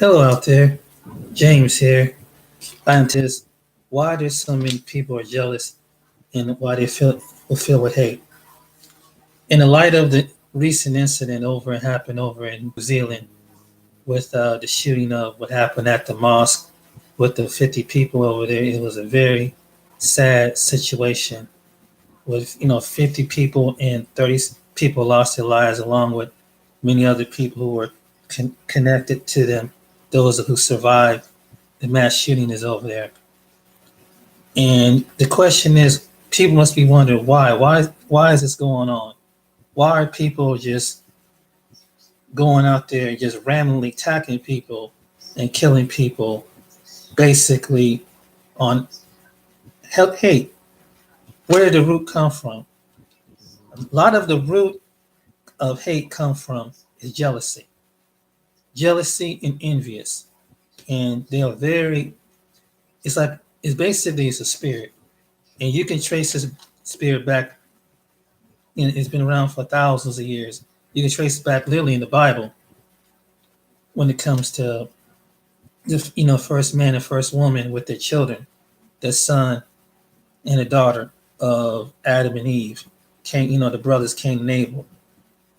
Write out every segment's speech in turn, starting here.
Hello out there, James here. Scientists, why there's so many people are jealous and why they feel with hate. In the light of the recent incident happened over in New Zealand with the shooting of what happened at the mosque with the 50 people over there, it was a very sad situation with 50 people and 30 people lost their lives along with many other people who were connected to them, those who survived the mass shooting is over there. And the question is, people must be wondering why. Why is this going on? Why are people just going out there and just randomly attacking people and killing people, basically on hate? Where did the root come from? A lot of the root of hate come from is jealousy and envious, and they are very. It's like it's a spirit, and you can trace this spirit back. It's been around for thousands of years. You can trace it back literally in the Bible when it comes to the first man and first woman with their children, the son and the daughter of Adam and Eve. The brothers Cain and Abel,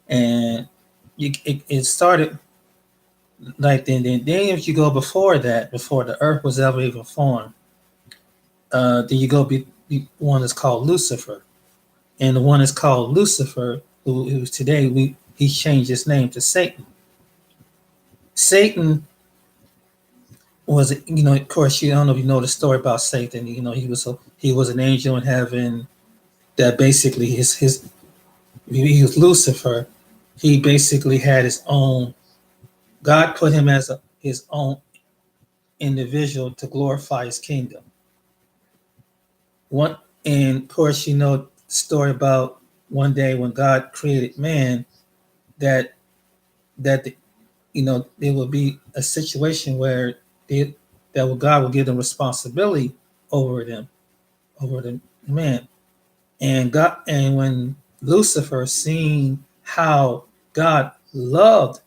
and it started like then if you go before that, before the earth was ever even formed, then you go be one that's called Lucifer, and the one that's called Lucifer, who today he changed his name to Satan. Satan was, of course, you don't know if you know the story about Satan. He was an angel in heaven that basically he was Lucifer. He basically had his own. God put him as his own individual to glorify his kingdom. And of course, the story about one day when God created man, that there will be a situation where God will give them responsibility over the man, and when Lucifer seen how God loved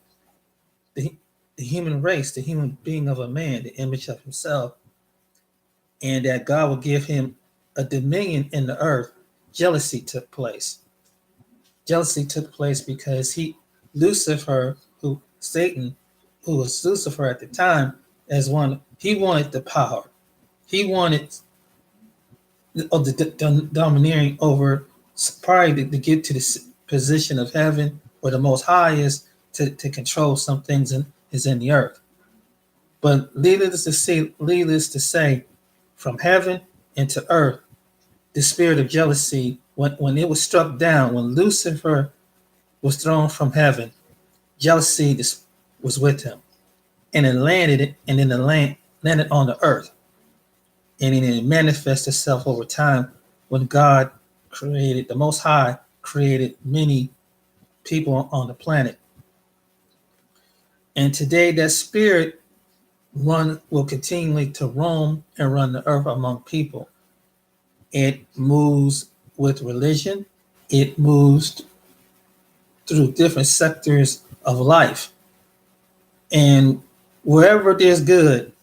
the human race, the human being of a man, the image of himself, and that God will give him a dominion in the earth, jealousy took place. Jealousy took place because Lucifer, Satan, who was Lucifer at the time, he wanted the power. He wanted the domineering over, probably to get to the position of heaven where the Most High is, to control some things is in the earth. But needless to say, from heaven into earth, the spirit of jealousy, when it was struck down, when Lucifer was thrown from heaven, jealousy was with him, and it landed on the earth, and it manifests itself over time when God created, the Most High created many people on the planet. And today that spirit will continually to roam and run the earth among people. It moves with religion. It moves through different sectors of life. And wherever there's good,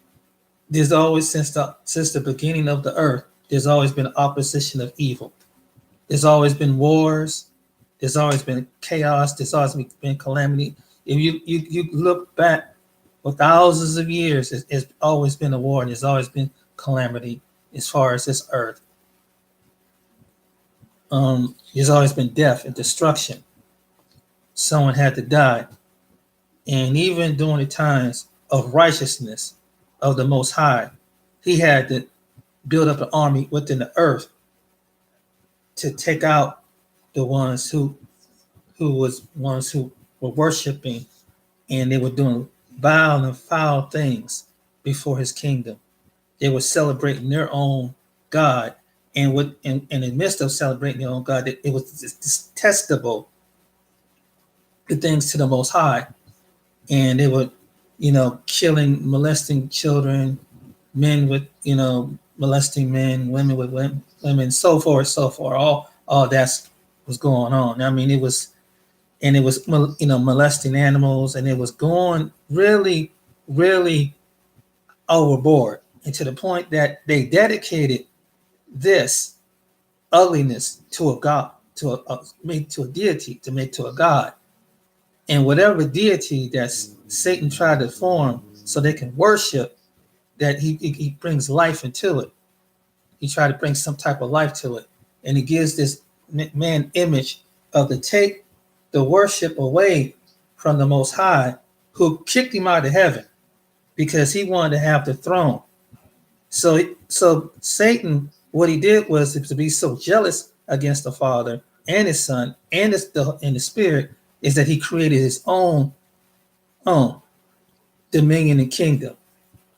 there's always, since the beginning of the earth, there's always been opposition of evil. There's always been wars. There's always been chaos. There's always been calamity. If you look back for thousands of years, it's always been a war, and there's always been calamity as far as this earth. There's always been death and destruction. Someone had to die. And even during the times of righteousness of the Most High, he had to build up an army within the earth to take out the ones who were worshiping, and they were doing vile and foul things before his kingdom. They were celebrating their own God, and in the midst of celebrating their own God, it was detestable, the things to the Most High, and they were, killing, molesting children, men with, molesting men, women with women, so forth. All that was going on. I mean, it was molesting animals, and it was going really really overboard, and to the point that they dedicated this ugliness to a god, to a deity, to make to a god. And whatever deity that Satan tried to form so they can worship, that he brings life into it. He tried to bring some type of life to it. And he gives this man image of to take the worship away from the Most High, who kicked him out of heaven because he wanted to have the throne. So Satan, what he did was to be so jealous against the Father and his Son and the Spirit, is that he created his own dominion and kingdom.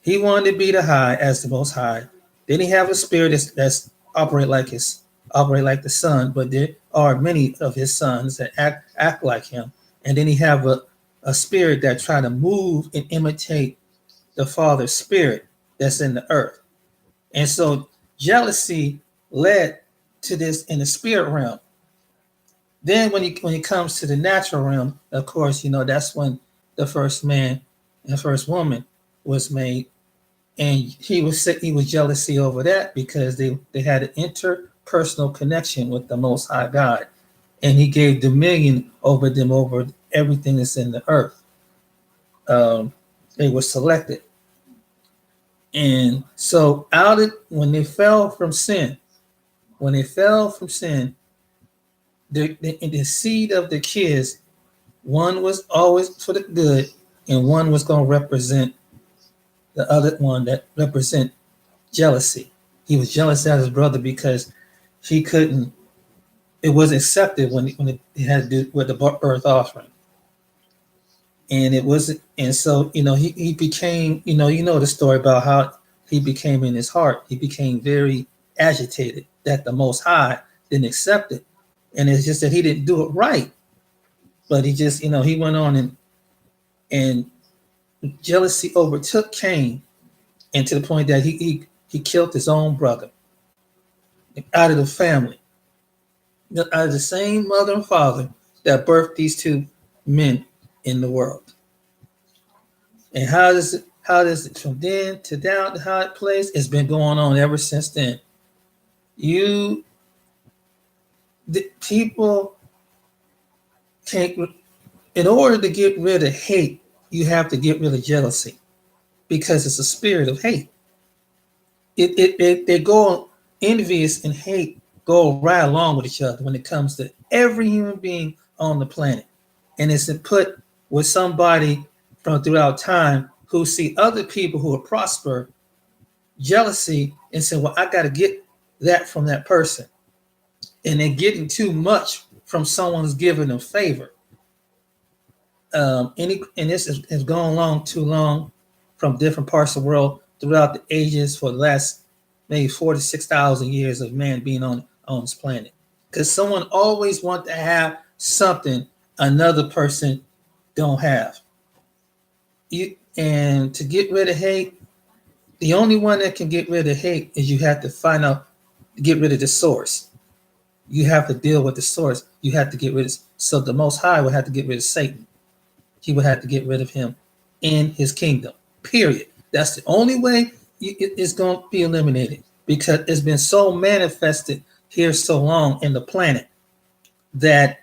He wanted to be the high as the Most High. Then he have a spirit that's operate like the Son, but there are many of his sons that act like him. And then he have a spirit that try to move and imitate the Father's spirit that's in the earth. And so jealousy led to this in the spirit realm. Then when it comes to the natural realm, of course, that's when the first man and first woman was made. And he was jealousy over that because they had an interpersonal connection with the Most High God. And he gave dominion over them, over everything that's in the earth. They were selected. And so when they fell from sin, the seed of the kids, one was always for the good, and one was going to represent the other one that represent jealousy. He was jealous at his brother because it wasn't accepted when it had to do with the birth offering. And it wasn't, and so, he became, the story about how he became in his heart. He became very agitated that the Most High didn't accept it. And it's just that he didn't do it right. But he just, he went on and jealousy overtook Cain, and to the point that he killed his own brother out of the family, out of the same mother and father that birthed these two men in the world. And how does it from then to down to how it plays? It's been going on ever since then. People can't, in order to get rid of hate, you have to get rid of jealousy, because it's a spirit of hate. They go envious and hate go right along with each other when it comes to every human being on the planet. And it's put with somebody from throughout time who see other people who are prosper, jealousy, and say, well, I got to get that from that person. And they're getting too much from someone who's giving them favor. And this has gone on too long from different parts of the world throughout the ages for the last maybe 4,000 to 6,000 years of man being on this planet. Because someone always wants to have something another person don't have. And to get rid of hate, the only one that can get rid of hate is you have to get rid of the source. You have to deal with the source. You have to get rid of. So the Most High would have to get rid of Satan. He would have to get rid of him in his kingdom, period. That's the only way it's going to be eliminated, because it's been so manifested here so long in the planet that,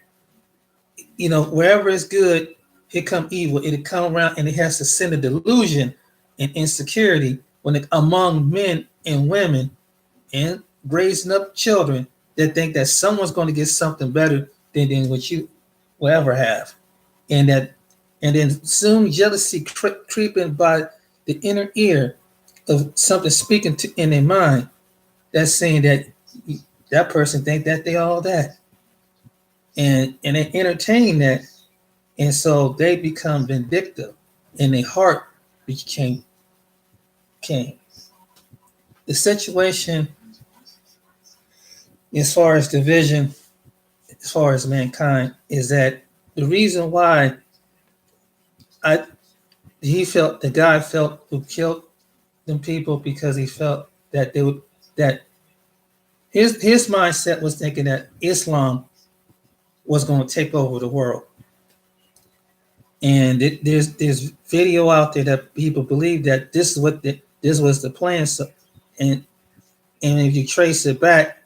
wherever it's good, here come evil. It'll come around and it has to send a delusion and insecurity among men and women and raising up children that think that someone's going to get something better than what you will ever have. And then soon jealousy creeping by the inner ear of something speaking in their mind that's saying that person think that they all that. And they entertain that. And so they become vindictive, and their heart came. The situation as far as division, as far as mankind, is that the reason why the guy felt who killed them people, because he felt that his mindset was thinking that Islam was going to take over the world. And there's video out there that people believe that this was the plan. So, and and if you trace it back,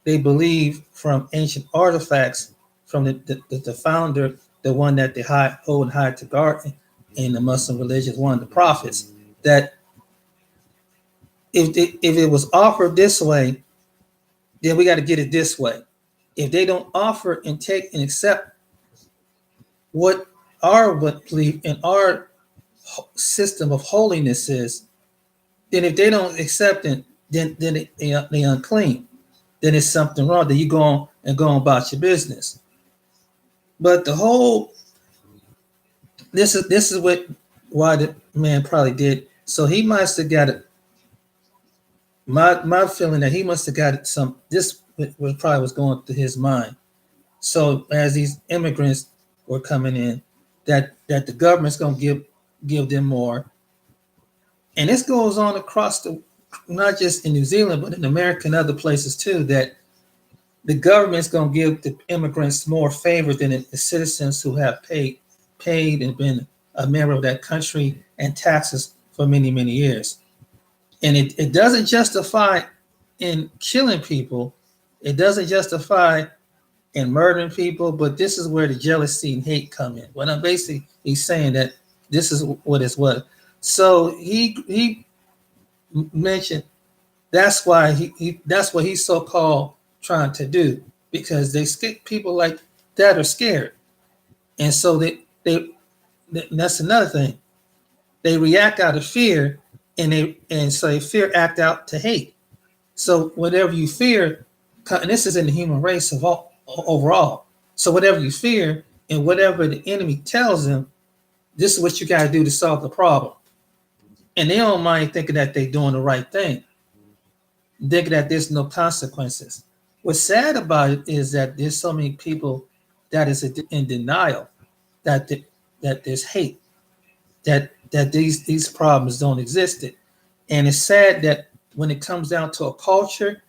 they believe from ancient artifacts from the founder, the one that they hold high to guard in the Muslim religion, one of the prophets, that if it was offered this way, then we got to get it this way. If they don't offer and take and accept what our belief in our system of holiness is, then if they don't accept it, then they unclean. Then it's something wrong. Then you go on about your business. But the whole this is why the man probably did. So he must have got it. My feeling that he must have got it this was probably was going through his mind. So as these immigrants were coming in, that the government's gonna give them more. And this goes on across not just in New Zealand, but in America and other places too, that the government's going to give the immigrants more favor than the citizens who have paid and been a member of that country and taxes for many, many years. And it doesn't justify in killing people. It doesn't justify in murdering people, but this is where the jealousy and hate come in. When I'm basically he's saying that this is what is what. So he mentioned that's why that's what he's so called trying to do, because people like that are scared, and so that's another thing. They react out of fear, and so they fear act out to hate. So whatever you fear, and this is in the human race overall. So whatever you fear and whatever the enemy tells them, this is what you got to do to solve the problem. And they don't mind thinking that they're doing the right thing, thinking that there's no consequences. What's sad about it is that there's so many people that is in denial that there's hate, that these problems don't exist. And it's sad that when it comes down to a culture,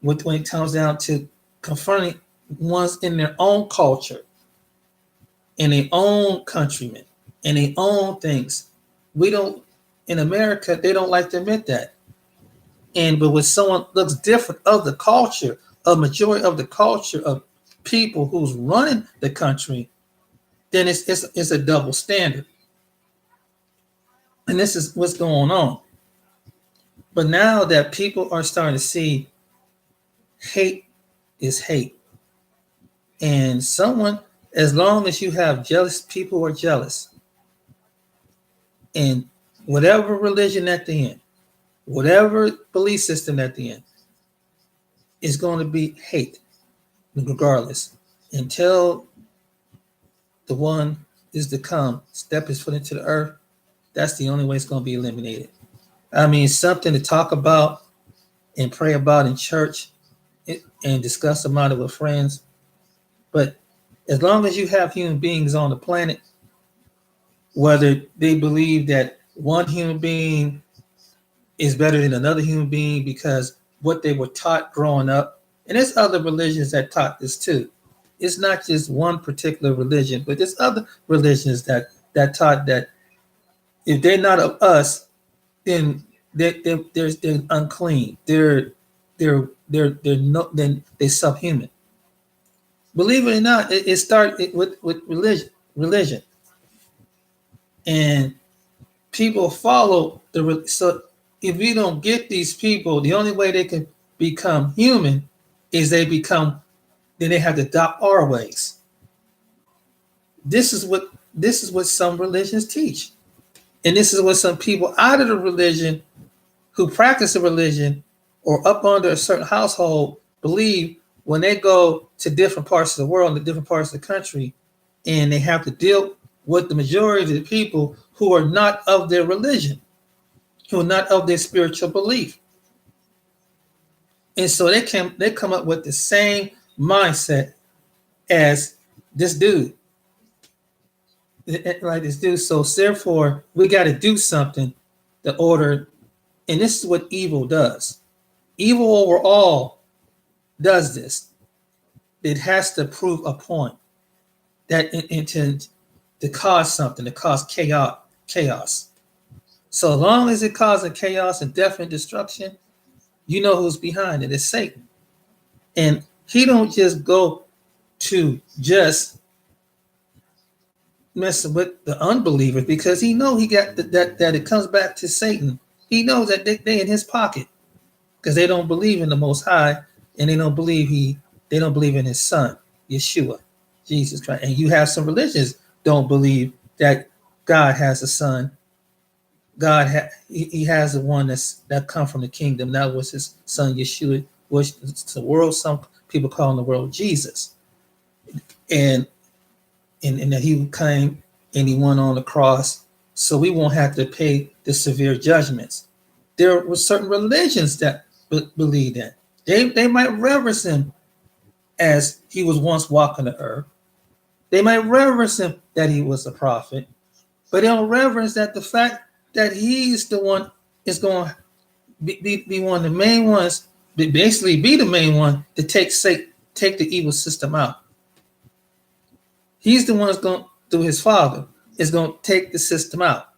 when it comes down to confronting ones in their own culture, in their own countrymen, in their own things, we don't, in America, they don't like to admit that. But when someone looks different of the culture, a majority of the culture of people who's running the country, then it's a double standard. And this is what's going on. But now that people are starting to see hate is hate. And as long as you have jealous people who are jealous, and whatever religion at the end, whatever belief system at the end, is going to be hate, regardless, until the one is to come, step his foot into the earth. That's the only way it's going to be eliminated. I mean, something to talk about and pray about in church and discuss about it with friends. But as long as you have human beings on the planet, whether they believe that one human being is better than another human being because what they were taught growing up, and there's other religions that taught this too. It's not just one particular religion, but there's other religions that taught that if they're not of us, then they're unclean. They're subhuman. Believe it or not, it started with religion, and people follow so if you don't get these people, the only way they can become human is then they have to adopt our ways. This is what some religions teach. And this is what some people out of the religion who practice the religion or up under a certain household believe when they go to different parts of the world, and different parts of the country, and they have to deal with the majority of the people who are not of their religion, who are not of their spiritual belief. And so they come up with the same mindset as this dude. Like this dude. So therefore, we got to do something to order. And this is what evil does. Evil overall does this. It has to prove a point that to cause something, to cause chaos. So as long as it causes chaos and death and destruction, you know who's behind it. It's Satan. And he don't just go to just messing with the unbelievers, because he know he got that it comes back to Satan. He knows that they in his pocket because they don't believe in the Most High, and they don't believe in his Son, Yeshua, Jesus Christ. And you have some religions don't believe that God has a son. He has the one that come from the kingdom. That was his son Yeshua, which the world, some people call in the world Jesus. And that he came and he went on the cross, so we won't have to pay the severe judgments. There were certain religions that believe that. They might reverence him as he was once walking the earth. They might reverence him that he was a prophet, but they don't reverence that the fact that he's the one is going to be one of the main ones, basically be the main one to take the evil system out. He's the one that's going, through his Father, is going to take the system out.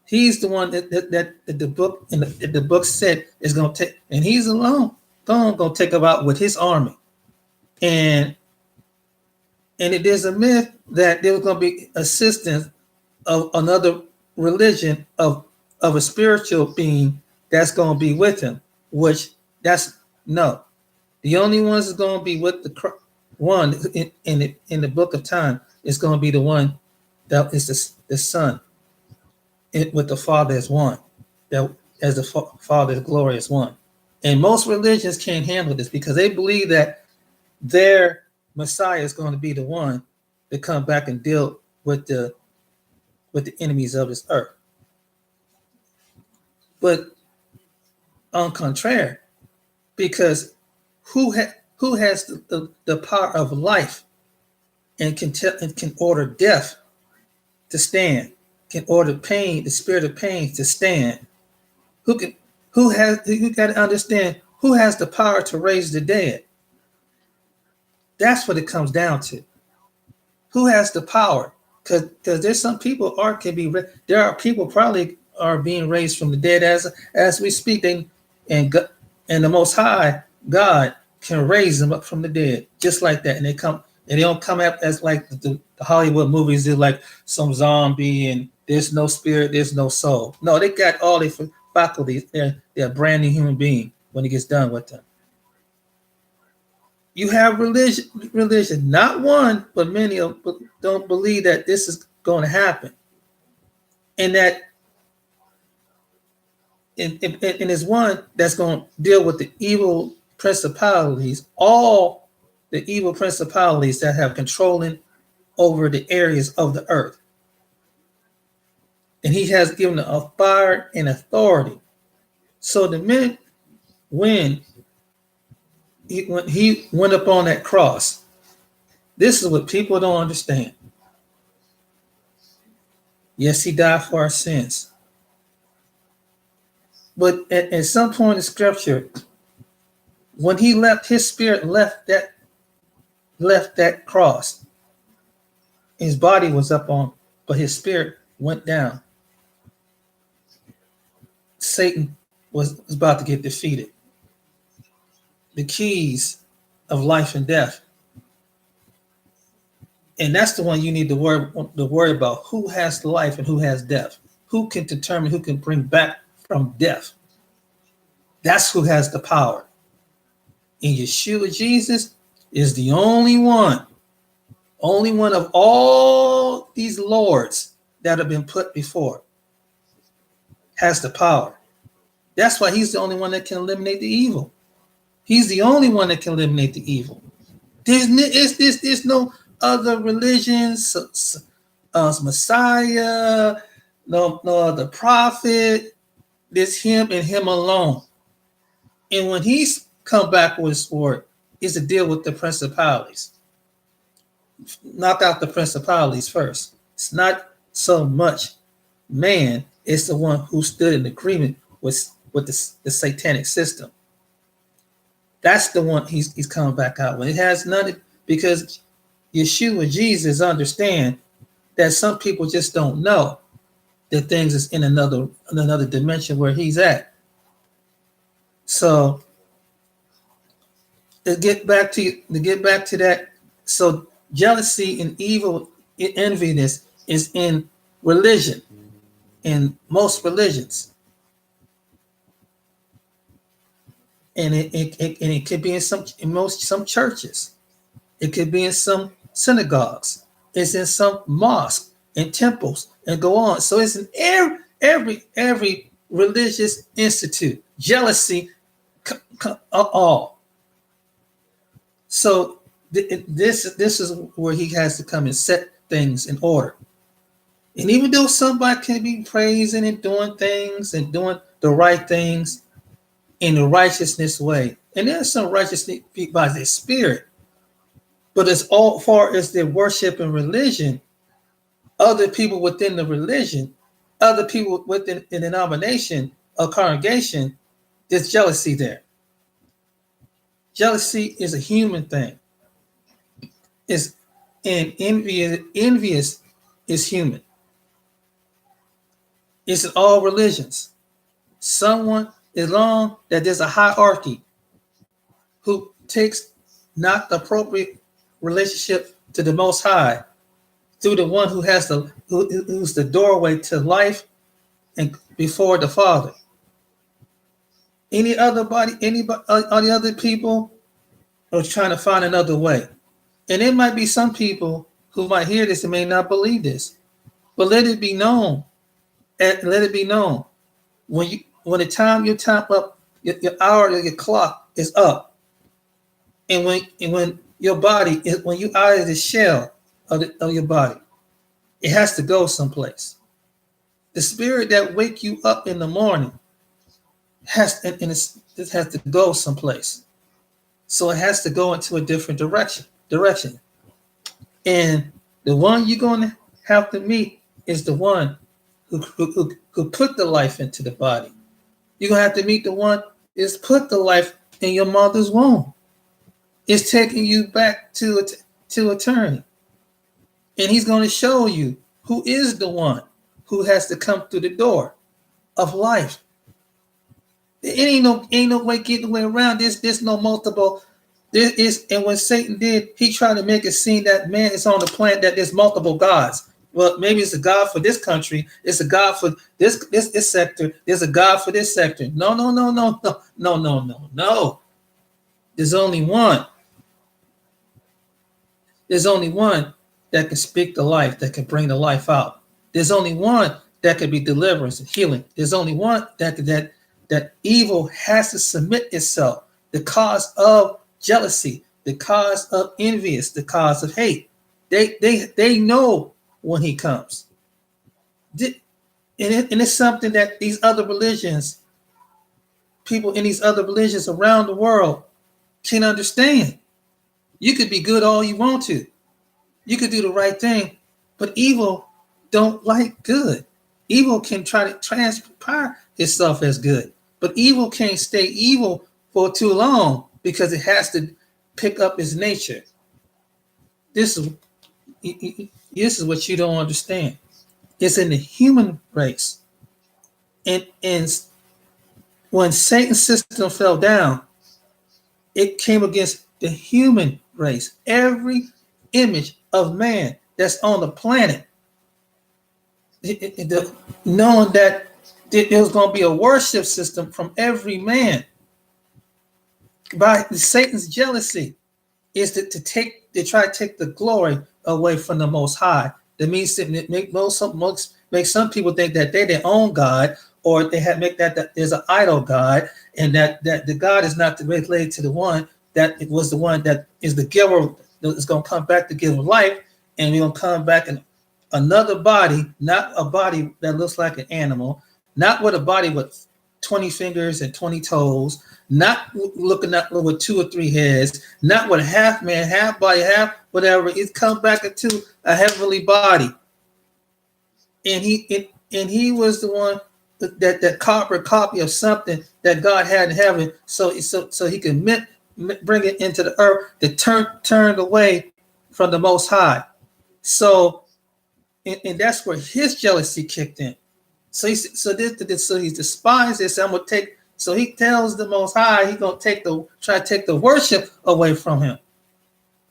He's the one that the book said is going to take, and he's alone going to take about with his army. And it is a myth that there was going to be assistance of another religion of a spiritual being that's going to be with him, which that's no. The only ones that's going to be with the one in the book of time is going to be the one that is the Son, with the Father as one, that as the Father's glory is one. And most religions can't handle this because they believe that their Messiah is going to be the one to come back and deal with the enemies of this earth. But on contrary, because who has the power of life and can order death to stand, can order pain, the spirit of pain to stand? You got to understand who has the power to raise the dead. That's what it comes down to. Who has the power? Because there's some people there are people probably are being raised from the dead as we speak. And the Most High God can raise them up from the dead just like that. And they don't come up as like the Hollywood movies. They're like some zombie and there's no spirit, there's no soul. No, they got all their faculties. They're a brand new human being when it gets done with them. You have religion, not one, but many of them don't believe that this is going to happen. And that and is one that's going to deal with the evil principalities, all the evil principalities that have controlling over the areas of the earth. And he has given a power and authority. So the minute when he went up on that cross, this is what people don't understand. Yes, he died for our sins. But at some point in scripture, when he left, his spirit left that cross. His body was up on, but his spirit went down. Satan was about to get defeated. The keys of life and death. And that's the one you need to worry about. Who has life and who has death? Who can determine, who can bring back from death? That's who has the power. And Yeshua Jesus is the only one of all these lords that have been put before has the power. That's why he's the only one that can eliminate the evil. He's the only one that can eliminate the evil. There's no other religions, Messiah, no other prophet. There's him and him alone. And when he's come back with his sword, is to deal with the principalities. Knock out the principalities first. It's not so much man, it's the one who stood in agreement with the satanic system. That's the one he's coming back out with. It has nothing, because Yeshua, Jesus, understand that some people just don't know that things is in another dimension where he's at. So to get back to that, so jealousy and evil and enviness is in religion, in most religions. And it could be in some churches. It could be in some synagogues. It's in some mosques and temples and go on. So it's in every religious institute. Jealousy, all. So this is where he has to come and set things in order. And even though somebody can be praising and doing things and doing the right things in a righteousness way, and there's some righteousness by the Spirit, but as all far as their worship and religion, other people within the religion, other people within the denomination or congregation, there's jealousy there. Jealousy is a human thing. And envious is human. It's in all religions. Someone, as long that there's a hierarchy who takes not the appropriate relationship to the Most High through the one who has who's the doorway to life and before the Father. Any other other people are trying to find another way. And there might be some people who might hear this and may not believe this, but let it be known. And let it be known when the time your time up, your hour, your clock is up, and when your body is, when you out of the shell of your body, it has to go someplace. The spirit that wake you up in the morning it has to go someplace. So it has to go into a different direction. And the one you're going to have to meet is the one who put the life into the body. You're going to have to meet the one is put the life in your mother's womb. It's taking you back to eternity. And he's going to show you who is the one who has to come through the door of life. It ain't no way getting way around this. There's no multiple. There is, and when Satan did, he tried to make it seem that man is on the planet that there's multiple gods. Well, maybe it's a God for this country. It's a God for this sector. There's a God for this sector. No. There's only one. There's only one that can speak the life, that can bring the life out. There's only one that can be deliverance and healing. There's only one that evil has to submit itself. The cause of jealousy, the cause of envious, the cause of hate. They know when he comes. And it's something that these other religions, people in these other religions around the world can't understand. You could be good all you want to. You could do the right thing, but evil don't like good. Evil can try to transpire itself as good, but evil can't stay evil for too long because it has to pick up its nature. This is what you don't understand. It's in the human race. And when Satan's system fell down, it came against the human race. Every image of man that's on the planet, knowing that there was going to be a worship system from every man. By Satan's jealousy is to try to take the glory away from the Most High. That means to make some people think that they're their own God, or they make that there's an idol God, and that the God is not related to the one that it was the one that is the giver that is going to come back to give life, and we're going to come back in another body, not a body that looks like an animal, not with a body with 20 fingers and 20 toes, not looking at with 2 or 3 heads, not with half man, half body, half whatever. It comes back into a heavenly body. And he was the one that copy of something that God had in heaven, so he can bring it into the earth to turn away from the Most High. So and that's where his jealousy kicked in. So he despised this. I'm gonna take. So he tells the Most High he's gonna try to take the worship away from him.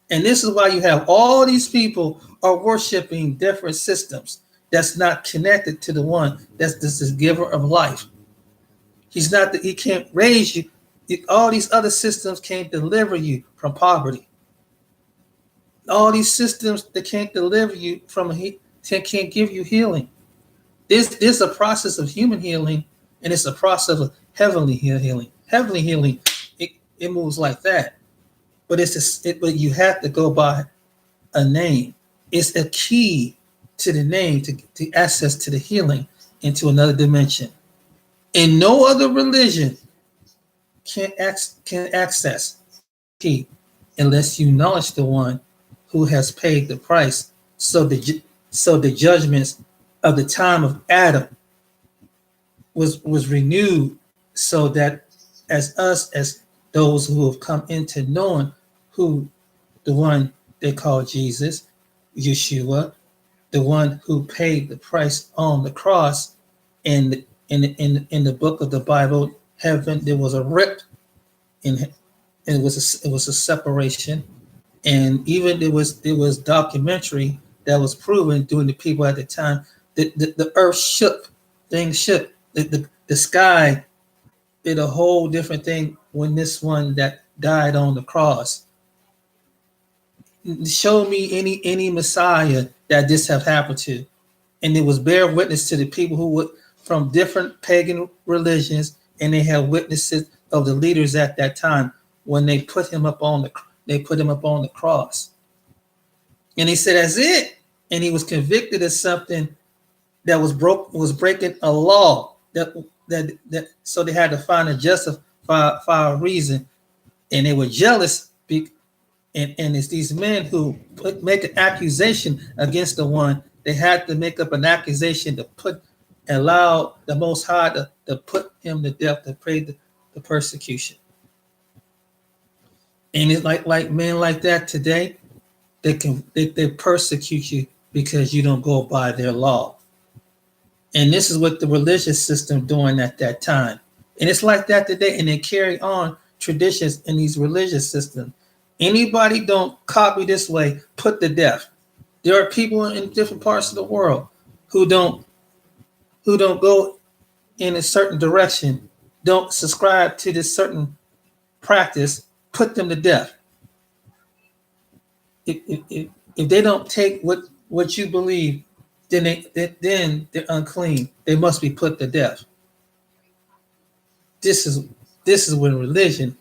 And this is why you have all these people are worshiping different systems that's not connected to the one that's the giver of life. He's not that he can't raise you. All these other systems can't deliver you from poverty. All these systems that can't deliver you from can't give you healing. This is a process of human healing, and it's a process of heavenly healing. Heavenly healing, it moves like that. But but you have to go by a name. It's a key to the name to access to the healing into another dimension. And no other religion can access key unless you acknowledge the one who has paid the price. So the judgments of the time of Adam was renewed, so that as those who have come into knowing who the one they call Jesus, Yeshua, the one who paid the price on the cross, and in the book of the Bible, heaven there was a rip, and it was a separation, and even there was documentary that was proven during the people at the time that the earth shook, things shook, the sky did a whole different thing when this one that died on the cross. Show me any Messiah that this have happened to. And it was bear witness to the people who were from different pagan religions, and they had witnesses of the leaders at that time when they put him up on the cross. And he said, that's it. And he was convicted of something that was breaking a law that so they had to find a justify a reason, and they were jealous. And it's these men who make an accusation against the one. They had to make up an accusation to allow the Most High to put him to death, to pay the persecution. And it's like men like that today, they persecute you because you don't go by their law. And this is what the religious system doing at that time. And it's like that today, and they carry on traditions in these religious systems. Anybody don't copy this way, put to death. There are people in different parts of the world who don't go in a certain direction, don't subscribe to this certain practice, put them to death. If they don't take what you believe, then they're unclean. They must be put to death. This is when religion,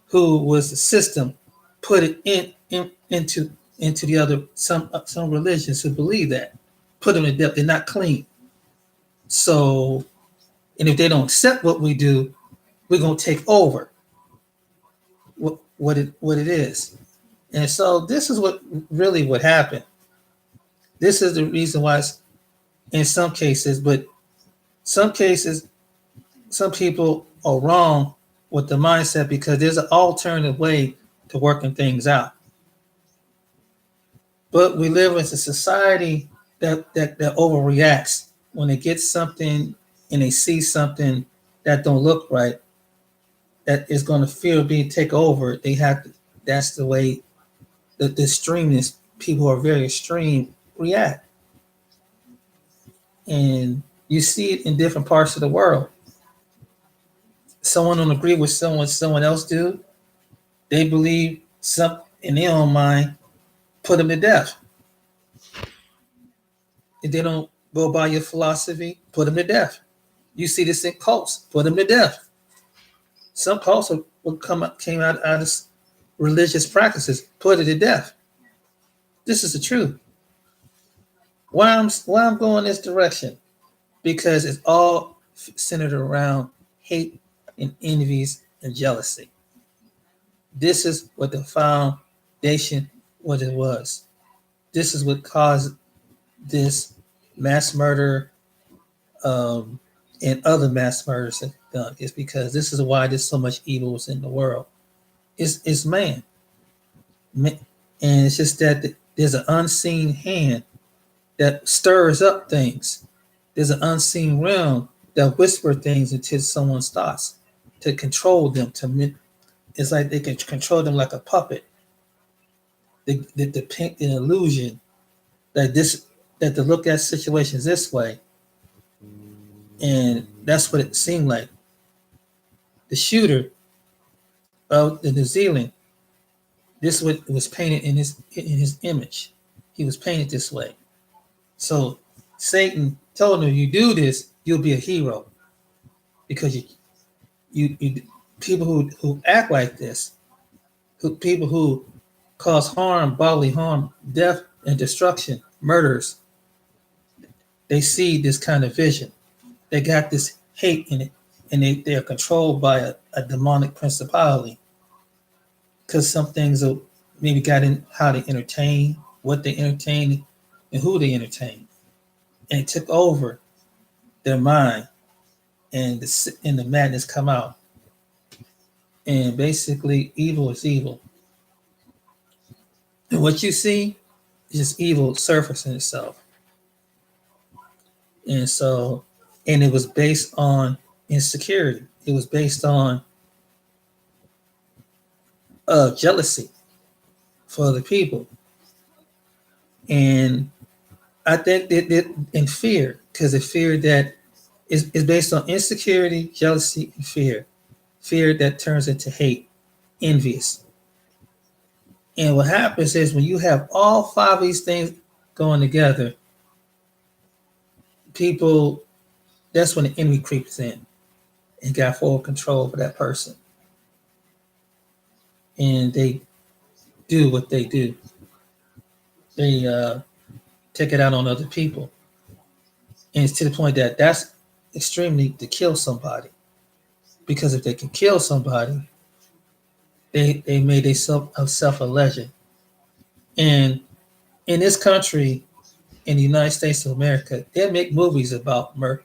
who was the system, put it into the other some religions who believe that, put them to death. They're not clean. So, and if they don't accept what we do, we're gonna take over what it is. And so this is what happened. This is the reason why it's in some cases, but some cases, some people are wrong with the mindset because there's an alternative way to working things out. But we live in a society that overreacts when they get something and they see something that don't look right, that is going to feel being take over. They have to. That's the way the extremists, people who are very extreme, react. And you see it in different parts of the world. Someone don't agree with someone else do. They believe something in their own mind, put them to death. If they don't go by your philosophy, put them to death. You see this in cults, put them to death. Some cults came out of religious practices, put it to death. This is the truth. Why I'm going this direction? Because it's all centered around hate and envies and jealousy. This is what the foundation, what it was. This is what caused this mass murder and other mass murders done. It's because this is why there's so much evil is in the world. It's man. And it's just that there's an unseen hand that stirs up things. There's an unseen realm that whisper things into someone's thoughts to control them. It's like they can control them like a puppet. They depict an illusion that to look at situations this way, and that's what it seemed like. The shooter of the New Zealand, this what was painted in his image. He was painted this way. So Satan told him, "You do this, you'll be a hero," because you people who act like this, people who cause harm, bodily harm, death and destruction, murders, they see this kind of vision. They got this hate in it, and they are controlled by a demonic principality. Because some things are maybe got in how they entertain, what they entertain, and who they entertain, and it took over their mind, and the madness come out. And basically, evil is evil, and what you see is just evil surfacing itself. And so, and it was based on insecurity. It was based on jealousy for other people, and I think that in fear, because the fear that is based on insecurity, jealousy, and fear that turns into hate, envious. And what happens is when you have all five of these things going together, people, that's when the enemy creeps in and got full control over that person. And they do what they do. They take it out on other people. And it's to the point that that's extremely to kill somebody. Because if they can kill somebody, they made themselves a legend. And in this country, in the United States of America, they make movies about murder.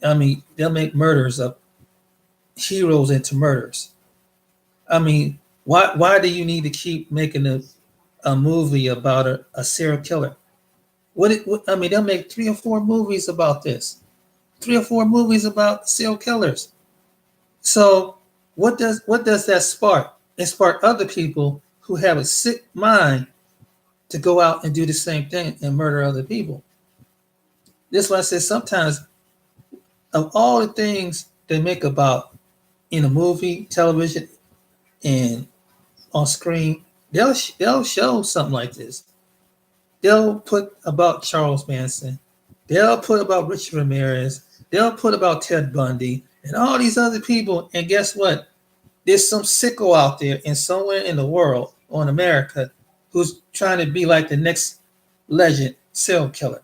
I mean, they'll make murders of heroes into murders. I mean, why do you need to keep making a movie about a serial killer? I mean, they'll make 3 or 4 movies about this, 3 or 4 movies about serial killers. So what does that spark? It spark other people who have a sick mind to go out and do the same thing and murder other people. This is why I say sometimes of all the things they make about in a movie, television, and on screen, they'll show something like this. They'll put about Charles Manson. They'll put about Richard Ramirez. They'll put about Ted Bundy and all these other people. And guess what? There's some sicko out there and somewhere in the world or in America who's trying to be like the next legend serial killer.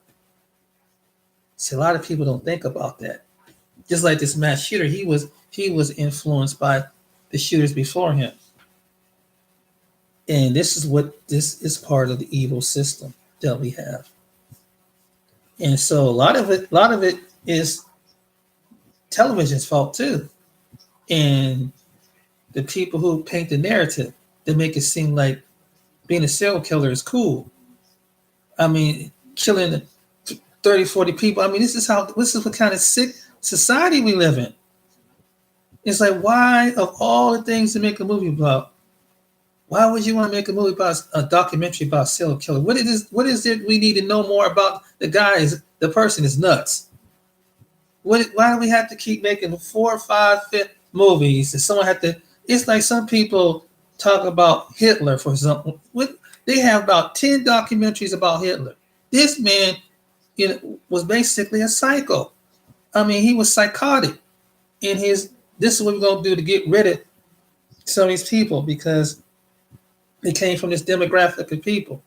See, a lot of people don't think about that. Just like this mass shooter, he was influenced by the shooters before him. And this is part of the evil system that we have. And so a lot of it is television's fault too. And the people who paint the narrative, they make it seem like being a serial killer is cool. I mean, killing 30, 40 people. I mean, this is what kind of sick society we live in. It's like, why, of all the things to make a movie about, why would you want to make a movie about a documentary about serial killer? What is it we need to know more about? The person is nuts. Why do we have to keep making 4, 5, 5 movies? And someone have to, it's like some people talk about Hitler, for example. They have about 10 documentaries about Hitler. This man, was basically a psycho. I mean, he was psychotic in his, this is what we're going to do to get rid of some of these people because they came from this demographic of people.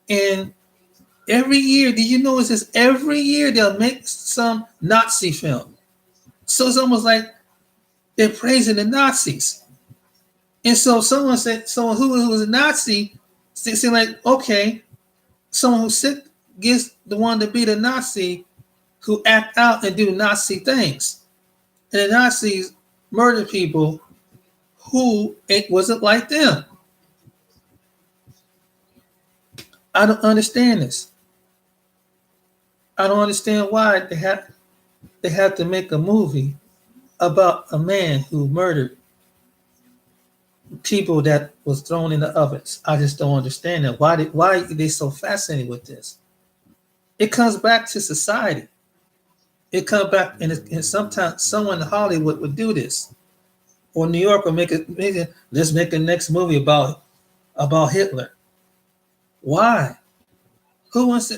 And every year, did you notice this? Every year they'll make some Nazi film. So it's almost like they're praising the Nazis. And so someone who was a Nazi, seems like, okay, someone who's sick gets the one to be the Nazi who act out and do Nazi things. And the Nazis murder people who it wasn't like them. I don't understand this. I don't understand why they have to make a movie about a man who murdered people that was thrown in the ovens. I just don't understand that. Why are they so fascinated with this? It comes back to society. It comes back, and sometimes someone in Hollywood would do this, or New York will let's make a next movie about Hitler. Why? Who wants to?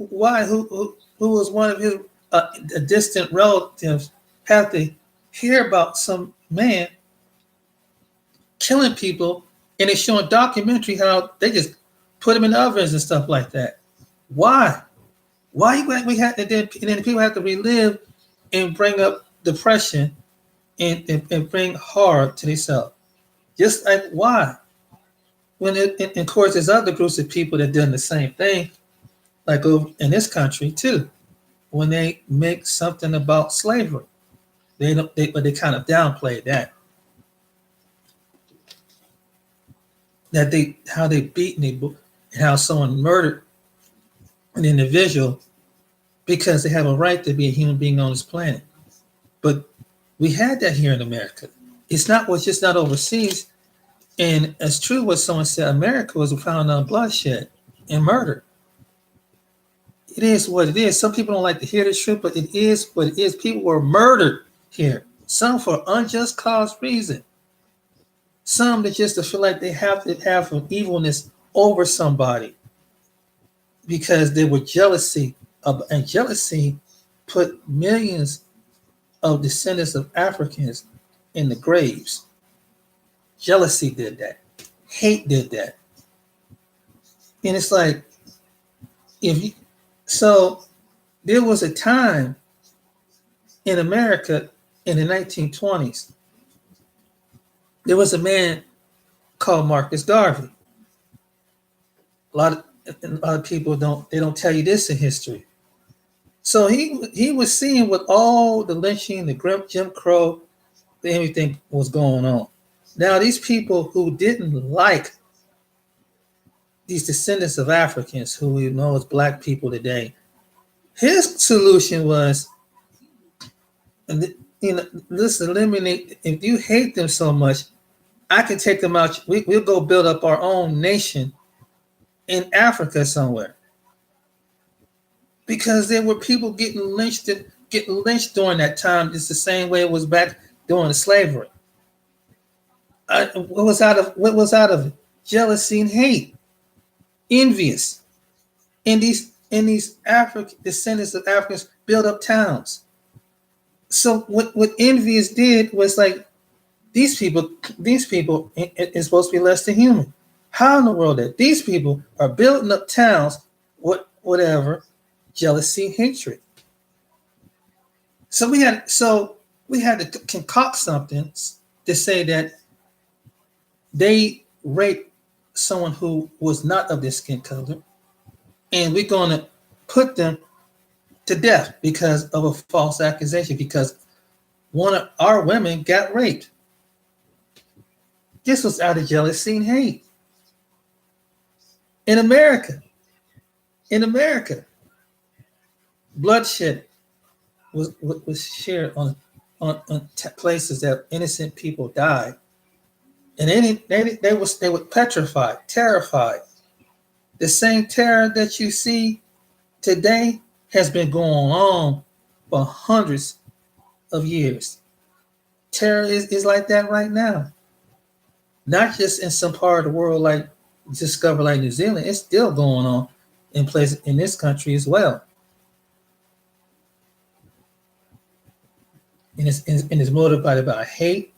Why? Who was one of his distant relatives have to hear about some man killing people, and they showing documentary how they just put them in ovens and stuff like that? Why? Why we had to and then people have to relive and bring up depression and bring horror to themselves? Just like why? When of course there's other groups of people that done the same thing, like in this country too. When they make something about slavery, but they kind of downplay that. How they beat and how someone murdered an individual because they have a right to be a human being on this planet. But we had that here in America. It's just not overseas. And it's true what someone said, America was founded on bloodshed and murder. It is what it is. Some people don't like to hear the truth, but it is what it is. People were murdered here, some for unjust cause reason. Some that just to feel like they have to have an evilness over somebody because they were jealousy and jealousy put millions of descendants of Africans in the graves. Jealousy did that. Hate did that. And it's like, so there was a time in America in the 1920s, there was a man called Marcus Garvey. A lot of people don't tell you this in history. So he was seeing with all the lynching, the Jim Crow, everything was going on. Now these people who didn't like these descendants of Africans, who we know as black people today, his solution was, let's eliminate. If you hate them so much, I can take them out. We'll go build up our own nation in Africa somewhere. Because there were people getting lynched during that time. It's the same way it was back during the slavery. What was out of it? Jealousy and hate, envious. And these African descendants of Africans built up towns. So what envious did was like, these people is supposed to be less than human. How in the world that these people are building up towns, whatever, jealousy, hatred. So we had to concoct something to say that they raped someone who was not of their skin color, and we're going to put them to death because of a false accusation, because one of our women got raped. This was out of jealousy and hate. In America, bloodshed was shared on places that innocent people died, and they were petrified, terrified. The same terror that you see today has been going on for hundreds of years. Terror is like that right now. Not just in some part of the world like discovered like New Zealand, it's still going on in places in this country as well. And it's motivated by hate,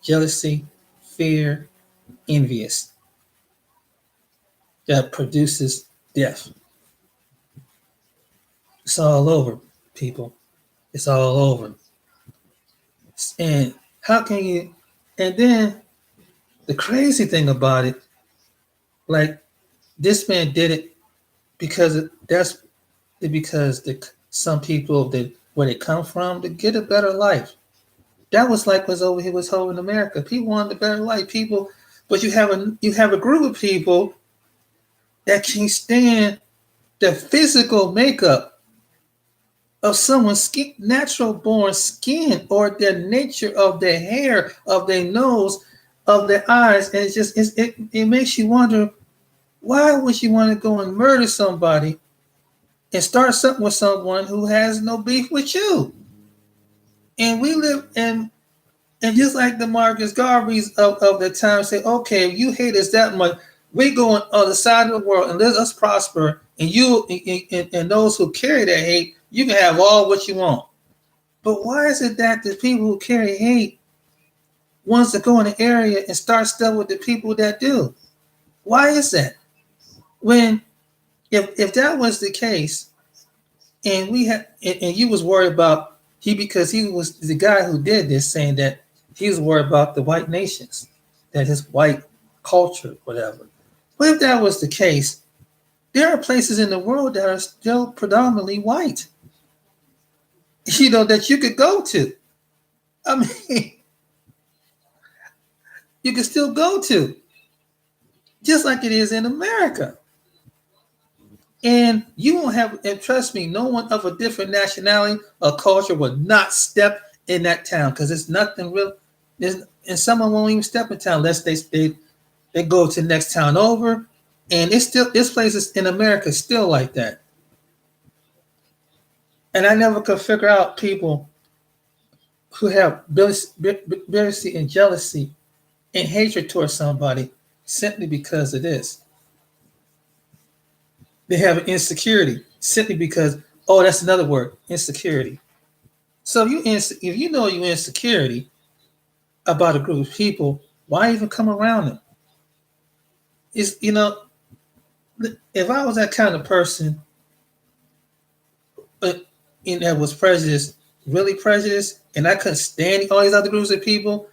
jealousy, fear, envious, that produces death. It's all over, people. It's all over. And how can you? And then the crazy thing about it, like this man did it because some people that where they come from to get a better life. That was like was over in America. People wanted a better life. People, but you have a group of people that can't stand the physical makeup of someone's skin, natural born skin, or their nature of their hair, of their nose, of their eyes. And it makes you wonder, why would you want to go and murder somebody and start something with someone who has no beef with you? And we live in, and just like the Marcus Garveys of the time say, okay, you hate us that much, we go on the other side of the world and let us prosper, and you and those who carry that hate, you can have all what you want. But why is it that the people who carry hate wants to go in the area and start stuff with the people that do? Why is that? When if that was the case, and we had and you was worried about because he was the guy who did this, saying that he was worried about the white nations, that his white culture, whatever. But if that was the case, there are places in the world that are still predominantly white, that you could go to. I mean, you can still go to, just like it is in America. And you won't have, and trust me, no one of a different nationality or culture will not step in that town, because it's nothing real. And someone won't even step in town unless they go to the next town over. And it's still, this place is in America still like that. And I never could figure out people who have jealousy and jealousy and hatred towards somebody simply because of this. They have an insecurity simply because, oh, that's another word, insecurity. So if you know you're insecurity about a group of people, why even come around them? It's, if I was that kind of person, that was prejudiced, really prejudiced, and I couldn't stand all these other groups of people,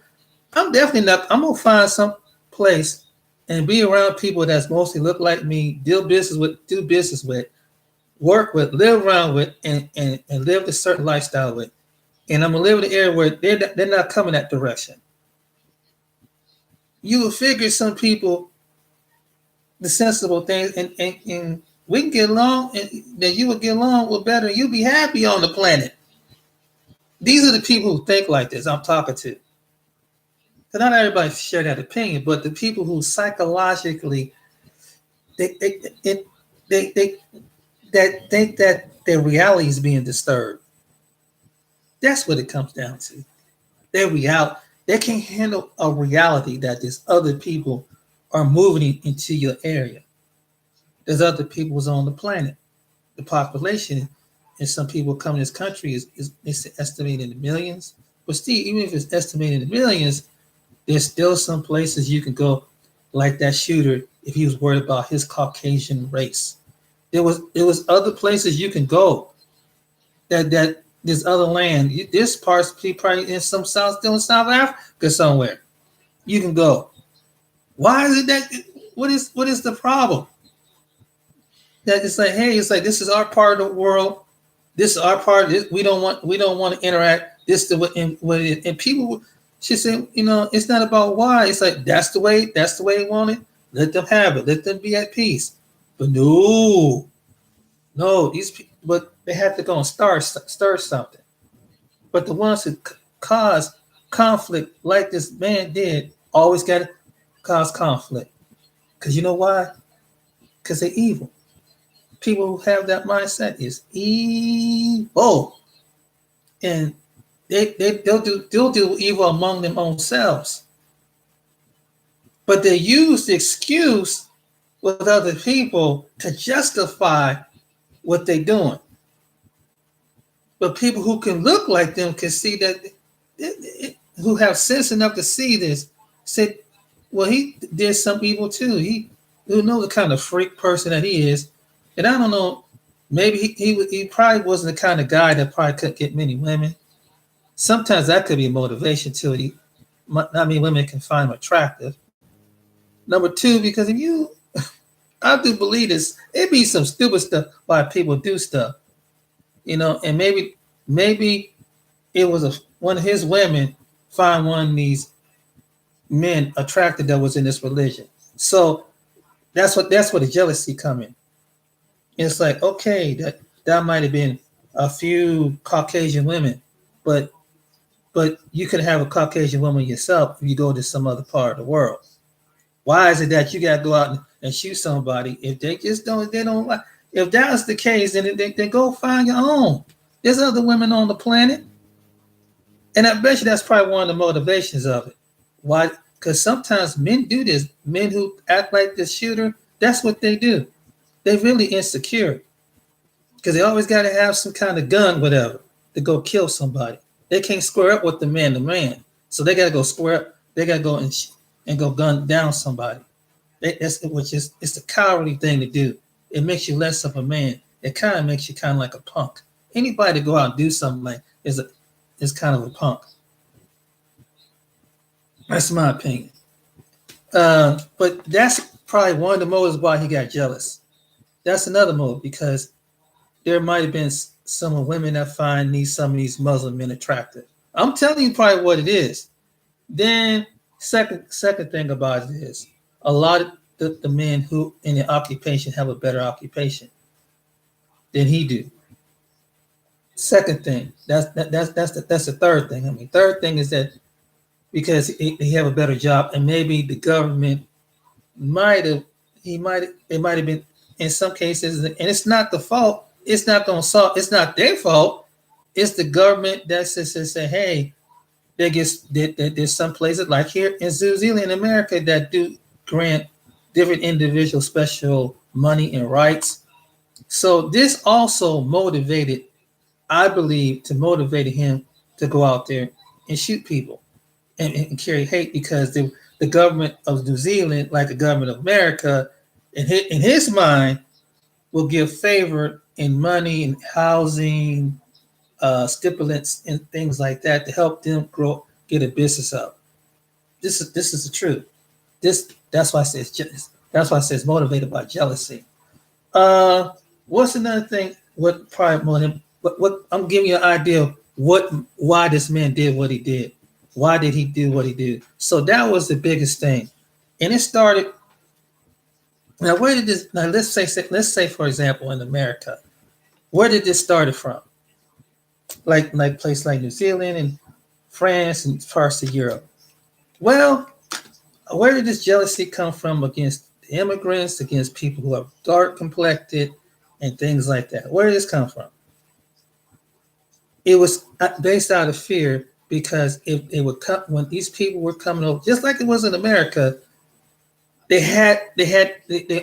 I'm definitely not. I'm gonna find some place and be around people that's mostly look like me, do business with, work with, live around with, and live a certain lifestyle with. And I'm gonna live in an area where they're not coming that direction. You will figure some people, the sensible things, and we can get along, and that you will get along with better, and you'll be happy on the planet. These are the people who think like this I'm talking to. Because not everybody share that opinion, but the people who psychologically they that think that their reality is being disturbed. That's what it comes down to. Their reality, they can't handle a reality that there's other people are moving into your area. There's other peoples on the planet. The population, and some people come in this country is estimated in the millions. But still, even if it's estimated in the millions, there's still some places you can go, like that shooter, if he was worried about his Caucasian race. There was other places you can go. That there's other land. This part's probably in some still in South Africa somewhere. You can go. Why is it that? What is the problem? That it's like, hey, it's like, this is our part of the world. This is our part. We don't want to interact. This the way, and people. She said, it's not about why. It's like that's the way they want it. Let them have it. Let them be at peace. But no, these people, but they have to go and stir something. But the ones who cause conflict, like this man did, always got to cause conflict. Because you know why? Because they're evil. People who have that mindset is evil, and they'll do evil among them own selves. But they use the excuse with other people to justify what they're doing. But people who can look like them can see that, who have sense enough to see this, said, well, he did some evil too. He knows the kind of freak person that he is. And I don't know, maybe he probably wasn't the kind of guy that probably couldn't get many women. Sometimes that could be a motivation too. Not many women can find him attractive. Number two, because I do believe this, it be some stupid stuff why people do stuff, and maybe it was one of his women find one of these men attractive that was in this religion. So that's where the jealousy come in. It's like, okay, that might have been a few Caucasian women, but you could have a Caucasian woman yourself if you go to some other part of the world. Why is it that you got to go out and shoot somebody if they just don't, they don't like? If that's the case, then they go find your own. There's other women on the planet. And I bet you that's probably one of the motivations of it. Why? Because sometimes men do this. Men who act like the shooter, that's what they do. They're really insecure because they always got to have some kind of gun, whatever, to go kill somebody. They can't square up with the man. So they got to go square up. They got to go and go gun down somebody. It's a cowardly thing to do. It makes you less of a man. It kind of makes you kind of like a punk. Anybody to go out and do something like is kind of a punk. That's my opinion. But that's probably one of the motives why he got jealous. That's another motive because there might have been some women that find some of these Muslim men attractive. I'm telling you probably what it is. Then second thing about it is a lot of the men who in the occupation have a better occupation than he do. Second thing, that's the third thing. I mean, third thing is that because he have a better job and maybe the government it might have been in some cases, and it's not the fault. It's not going to solve. It's not their fault. It's the government that says, hey, there's some places like here in New Zealand, America, that do grant different individuals special money and rights. So this also motivated, I believe, him to go out there and shoot people and carry hate because the government of New Zealand, like the government of America, in his mind, will give favor in money and housing, stipulates and things like that to help them get a business up. This is the truth. That's why I say it's motivated by jealousy. What's another thing? What probably more him? What I'm giving you an idea of why this man did what he did. Why did he do what he did? So that was the biggest thing, and it started. Now, where did this? Now, let's say, for example, in America, where did this started from? Like places like New Zealand and France and parts of Europe. Well, where did this jealousy come from against the immigrants, against people who are dark complected, and things like that? Where did this come from? It was based out of fear because it would come when these people were coming over, just like it was in America. They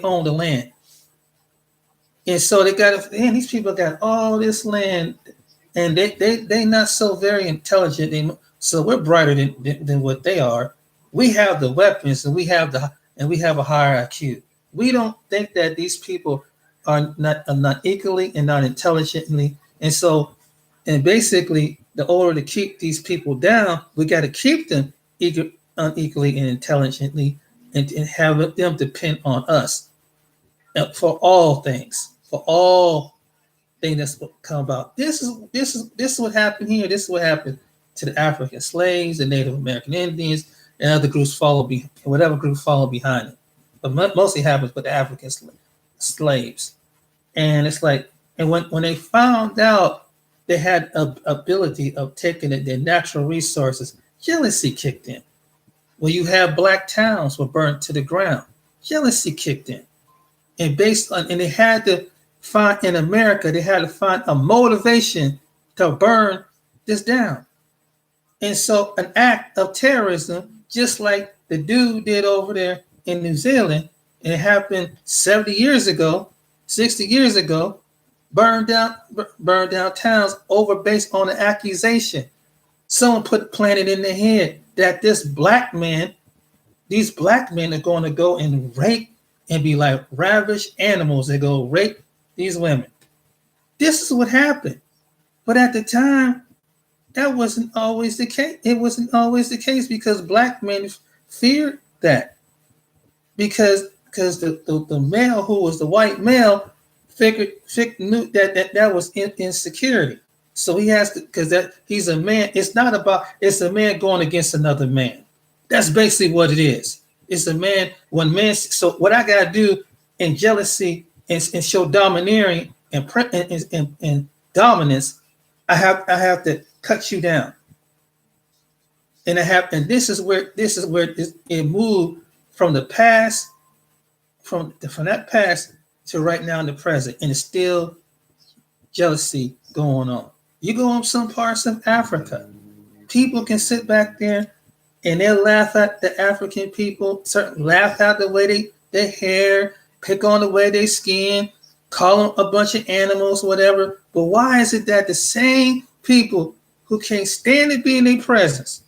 owned the land, and so these people got all this land, and they not so very intelligent. So we're brighter than what they are. We have the weapons, and we have a higher IQ. We don't think that these people are not equally and not intelligently, and basically, in order to keep these people down, we got to keep them unequally and intelligently, and have them depend on us for all things, that's what come about. This is what happened here. This is what happened to the African slaves, the Native American Indians, and other groups whatever groups follow behind it. But mostly happens with the African slaves. And it's like, and when they found out they had a ability of taking their natural resources, jealousy kicked in. When you have black towns were burned to the ground, jealousy kicked in. And they had to find in America, they had to find a motivation to burn this down. And so an act of terrorism, just like the dude did over there in New Zealand, and it happened 70 years ago, 60 years ago, burned down towns based on an accusation. Someone planted in their head that these black men are going to go and rape and be like ravished animals. They go rape these women. This is what happened. But at the time, that wasn't always the case. It wasn't always the case because black men feared that. Because the male who was the white male knew that was insecurity. So he has to, because he's a man. It's a man going against another man. That's basically what it is. It's a man, so what I gotta do in jealousy and show domineering and dominance, I have to cut you down. And this is where it moved from the past, from that past to right now in the present, and it's still jealousy going on. You go on some parts of Africa, people can sit back there and they'll laugh at the African people, laugh at the way their hair, pick on the way they skin, call them a bunch of animals, whatever. But why is it that the same people who can't stand to be in their presence,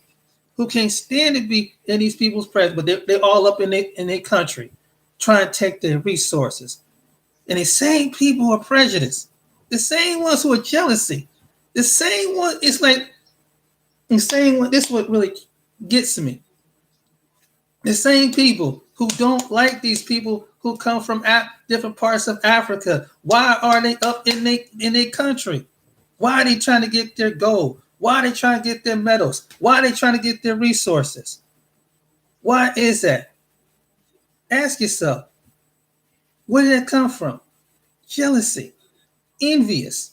who can't stand to be in these people's presence, but they're all up in their country, trying to take their resources. And the same people are prejudiced. The same ones who are jealousy. The same one, it's like the same one, this is what really gets me. The same people who don't like these people who come from different parts of Africa. Why are they up in their country? Why are they trying to get their gold? Why are they trying to get their medals? Why are they trying to get their resources? Why is that? Ask yourself, where did that come from? Jealousy, envious.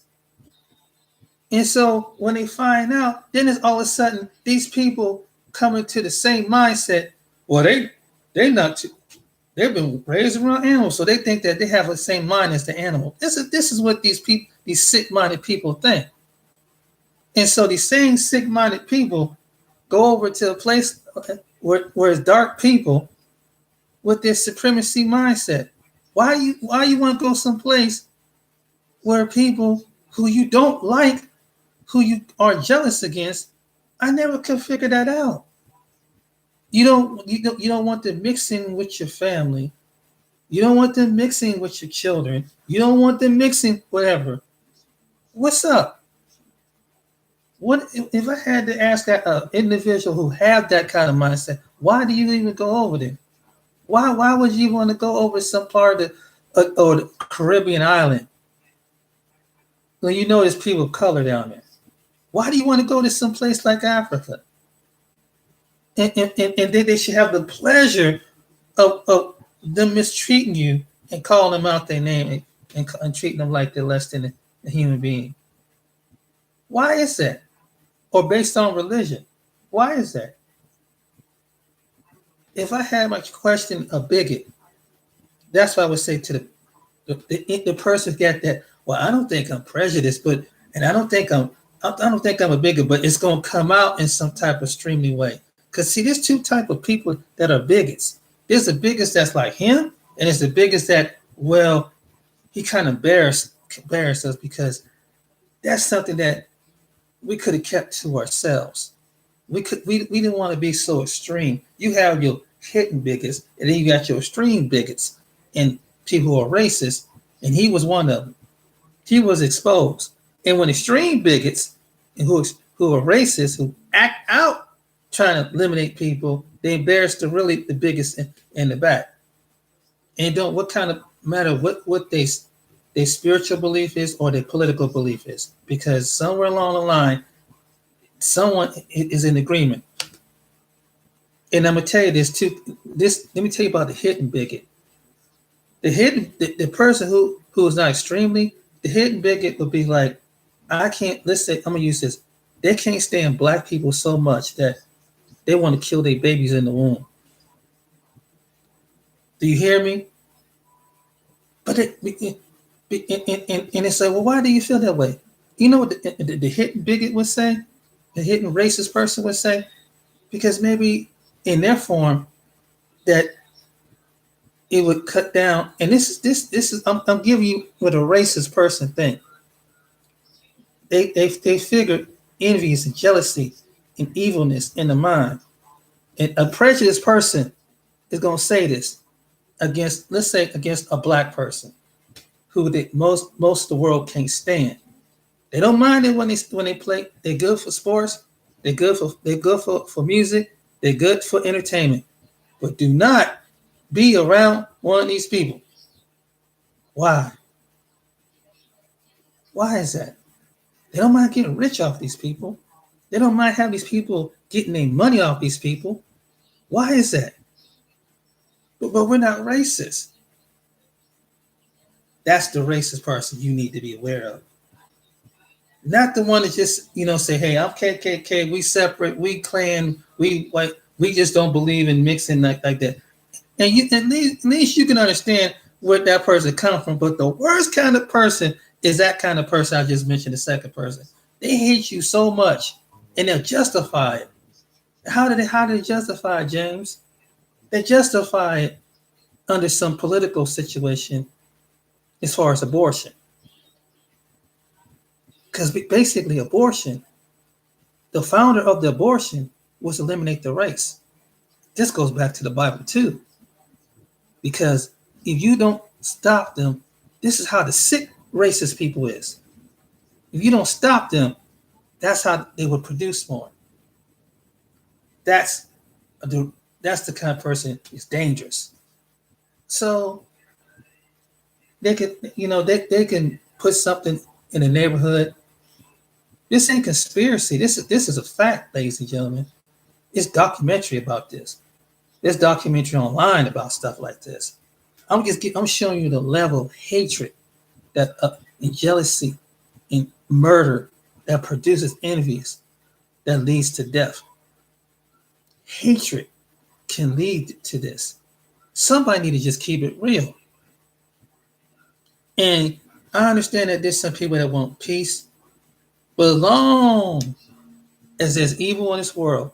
And so when they find out, then it's all of a sudden these people come into the same mindset. Well, they've been raised around animals, so they think that they have the same mind as the animal. This is what these sick-minded people think. And so these same sick-minded people go over to a place where it's dark people with this supremacy mindset. Why you want to go someplace where people who you don't like, who you are jealous against? I never could figure that out. You don't want them mixing with your family. You don't want them mixing with your children. You don't want them mixing whatever. What's up? What if I had to ask that individual who have that kind of mindset? Why do you even go over there? Why would you want to go over some part of the Caribbean island when you know there's people of color down there? Why do you want to go to some place like Africa? And then they should have the pleasure of them mistreating you and calling them out their name and treating them like they're less than a human being. Why is that? Or based on religion. Why is that? If I had my question a bigot, that's what I would say to the person get that. Well, I don't think I'm prejudiced, and I don't think I'm a bigot, but it's going to come out in some type of streamy way. Because see, there's two type of people that are bigots. There's the biggest that's like him, and it's the biggest that, well, he kind of embarrassed us because that's something that we could have kept to ourselves. We didn't want to be so extreme. You have your hidden bigots, and then you got your extreme bigots and people who are racist, and he was one of them. He was exposed. And when extreme bigots and who are racist, who act out trying to eliminate people, they embarrass the biggest in the back. And don't what kind of matter what their spiritual belief is or their political belief is, because somewhere along the line, someone is in agreement. And I'm gonna tell you let me tell you about the hidden bigot. The person who is not extremely, the hidden bigot would be like, let's say, I'm gonna use this. They can't stand black people so much that they want to kill their babies in the womb. Do you hear me? But and it's like, well, why do you feel that way? You know what the hidden bigot would say? The hidden racist person would say? Because maybe in their form that it would cut down. And this is I'm giving you what a racist person think. They figured envious and jealousy and evilness in the mind. And a prejudiced person is going to say this against a black person who most of the world can't stand. They don't mind it when they play. They're good for sports. They're good for music. They're good for entertainment. But do not be around one of these people. Why? Why is that? They don't mind getting rich off these people. They don't mind having these people getting their money off these people. Why is that? But we're not racist. That's the racist person you need to be aware of. Not the one that just, say, hey, I'm KKK, we separate, we clan, we like, we just don't believe in mixing like that. And you at least you can understand where that person comes from. But the worst kind of person is that kind of person I just mentioned, the second person. They hate you so much and they'll justify it. How did they justify it, James? They justify it under some political situation as far as abortion. Because basically abortion, the founder of the abortion was eliminate the race. This goes back to the Bible too. Because if you don't stop them, this is how the sick racist people is. If you don't stop them, that's how they will produce more. That's the kind of person is dangerous. So they can, they can put something in the neighborhood. This ain't conspiracy. This is a fact, ladies and gentlemen. It's documentary about this. There's documentary online about stuff like this. I'm showing you the level of hatred that and jealousy and murder that produces envious that leads to death. Hatred can lead to this. Somebody need to just keep it real. And I understand that there's some people that want peace, but as long as there's evil in this world,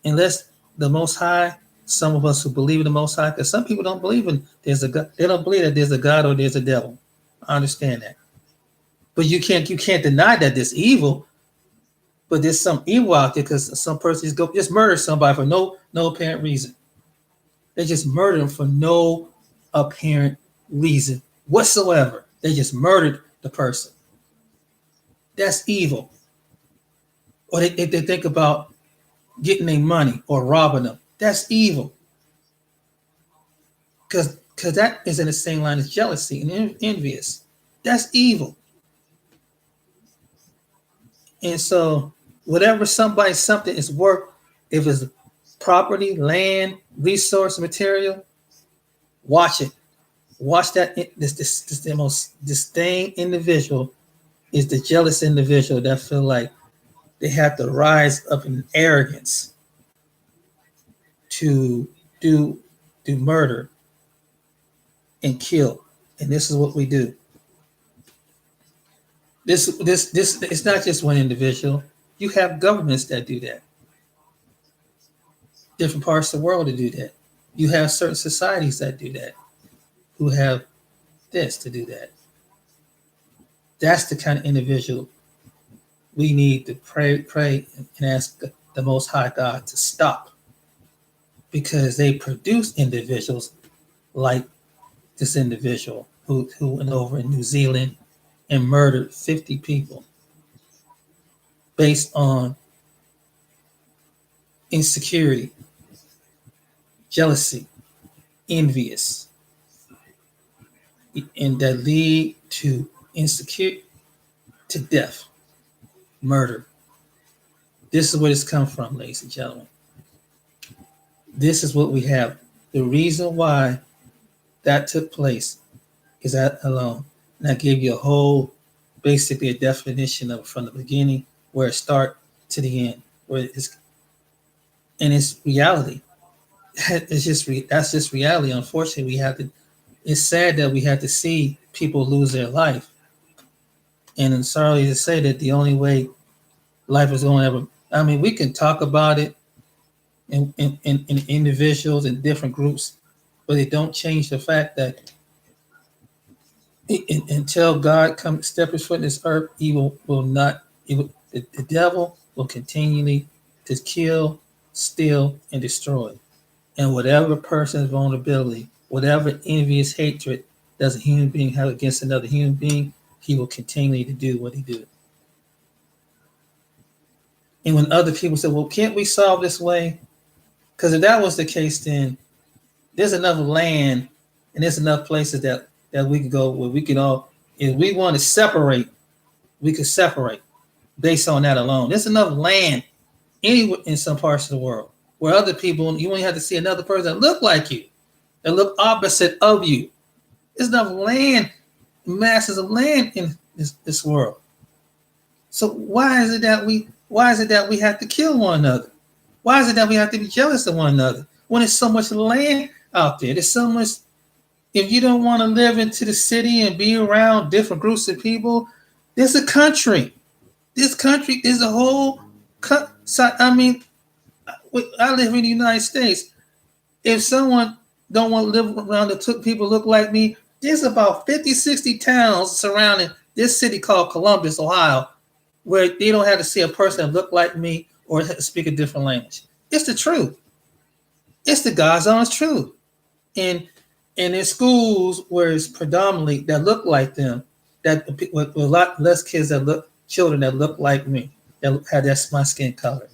unless the Most High, some of us who believe in the Most High, because some people don't believe in there's a God, they don't believe that there's a God or there's a devil. I understand that, but you can't deny that there's evil. But there's some evil out there because some person just murder somebody for no apparent reason. They just murder them for no apparent reason whatsoever. They just murdered the person. That's evil. Or they think about getting their money or robbing them. That's evil. Because that is in the same line as jealousy and envious. That's evil. And so whatever something is worth, if it's property, land, resource, material, watch it. Watch that. This the most disdained individual is the jealous individual that feel like they have to rise up in arrogance to do murder and kill. And this is what we do. This it's not just one individual. You have governments that do that. Different parts of the world to do that. You have certain societies that do that, who have this to do that. That's the kind of individual we need to pray and ask the Most High God to stop, because they produce individuals like this individual who went over in New Zealand and murdered 50 people based on insecurity, jealousy, envious, and that lead to insecurity, to death, murder. This is where it's come from, ladies and gentlemen. This is what we have. The reason why that took place is that alone. And I gave you basically a definition of from the beginning, where it starts to the end, where it's reality. It's that's just reality. Unfortunately, it's sad that we have to see people lose their life. And I'm sorry to say that the only way life is going to ever, I mean, we can talk about it in individuals and different groups, but it don't change the fact that until God step his foot in this earth, the devil will continually to kill, steal, and destroy. And whatever person's vulnerability, whatever envious hatred does a human being have against another human being, he will continue to do what he do. And when other people say, well, can't we solve this way? Because if that was the case, then there's enough land and there's enough places that we could go where we can all, if we want to separate, we could separate based on that alone. There's enough land anywhere in some parts of the world where other people, you only have to see another person that look like you, that look opposite of you. There's enough land, masses of land this world. So why is it that we have to kill one another? Why is it that we have to be jealous of one another when there's so much land out there? There's so much. If you don't want to live into the city and be around different groups of people, there's a country. This country is a whole. I mean, I live in the United States. If someone don't want to live around the people look like me, there's about 50, 60 towns surrounding this city called Columbus, Ohio, where they don't have to see a person that look like me or speak a different language. It's the truth. It's the God's honest truth. And in schools where it's predominantly that look like them, that with a lot less kids children that look like me, that have my skin color.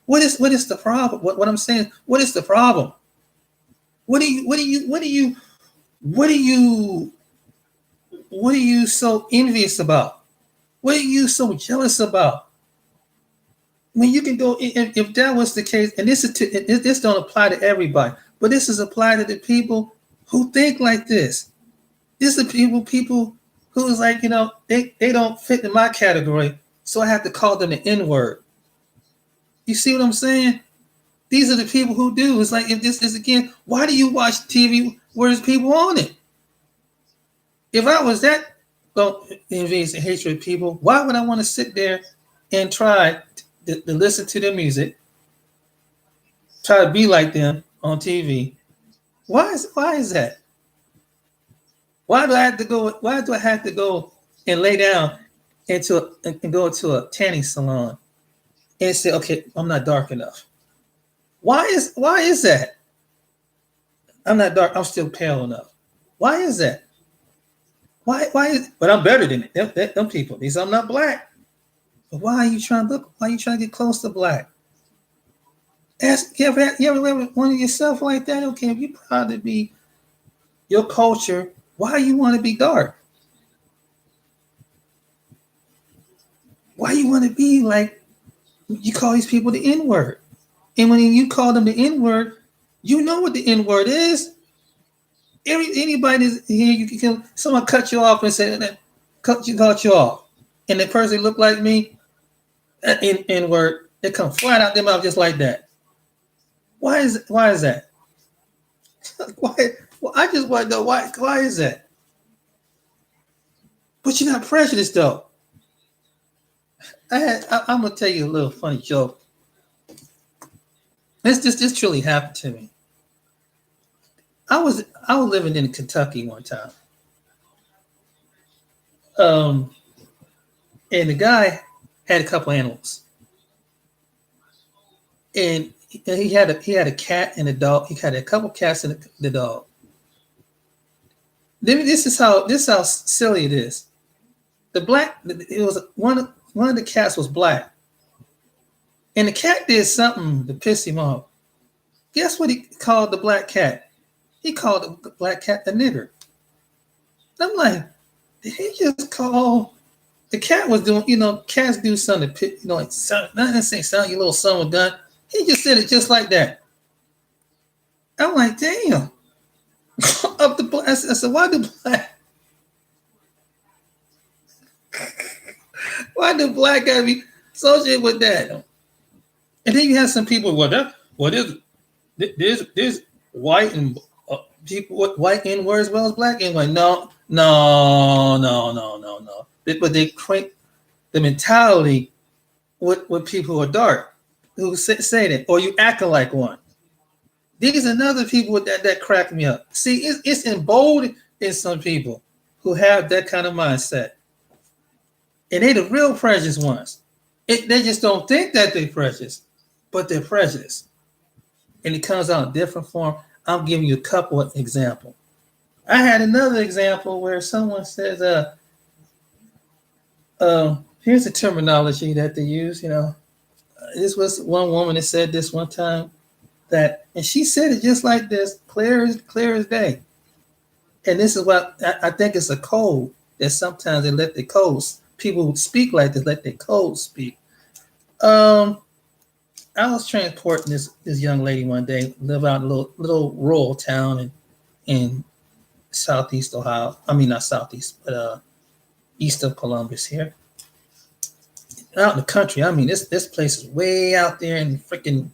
What is the problem? What I'm saying, what is the problem? What are you so envious about? What are you so jealous about? When you can go, if that was the case, and this don't apply to everybody, but this is applied to the people who think like this. This is the people who is like, they don't fit in my category, so I have to call them the N-word. You see what I'm saying? These are the people who do. It's like, if this is again, why do you watch TV where there's people on it? If I was that envious and hatred of people, why would I want to sit there and try to listen to their music, try to be like them on TV? Why is that? Why do I have to go and lay down and go to a tanning salon and say, okay, I'm not dark enough? Why is that? I'm not dark, I'm still pale enough. Why is that? But I'm better than them people. These I'm not black. But why are you trying to get close to black? You ever wanted yourself like that? Okay, if you're proud to be your culture, why you want to be dark? Why you want to be like, you call these people the N-word? And when you call them the N-word, you know what the N-word is. Anybody here, someone cut you off and say that cut you off, and the person look like me, N-word, they come flat out their mouth just like that. Why is that? Why? Well, I just want to know why is that? But you're not prejudiced though. I'm gonna tell you a little funny joke. This truly happened to me. I was living in Kentucky one time. And the guy had a couple animals. And he had a cat and a dog. He had a couple cats and the dog. This is how silly it is. It was one of the cats was black. And the cat did something to piss him off. Guess what he called the black cat? He called the black cat the nigger. I'm like, did he just call? The cat was doing, cats do something, like, not to say sound your little son with gun. He just said it just like that. I'm like, damn. Up the black. I said, why do black gotta be associated with that? And then you have some people, there's white and people with white N-word as well as black N-word. No. But they create the mentality with people who are dark, who say that, or you acting like one. These are another people that crack me up. See, it's emboldened in some people who have that kind of mindset. And they're the real prejudiced ones. They just don't think that they're prejudiced, but they're prejudiced. And it comes out in different form. I'm giving you a couple of examples. I had another example where someone says, here's the terminology that they use, This was one woman that said this one time, and she said it just like this, clear as day. And this is what I think it's a code that sometimes they let the codes, people who speak like this, let their codes speak. I was transporting this young lady one day, live out in a little rural town in Southeast Ohio. I mean, not Southeast, but east of Columbus here, out in the country. I mean, this place is way out there in the freaking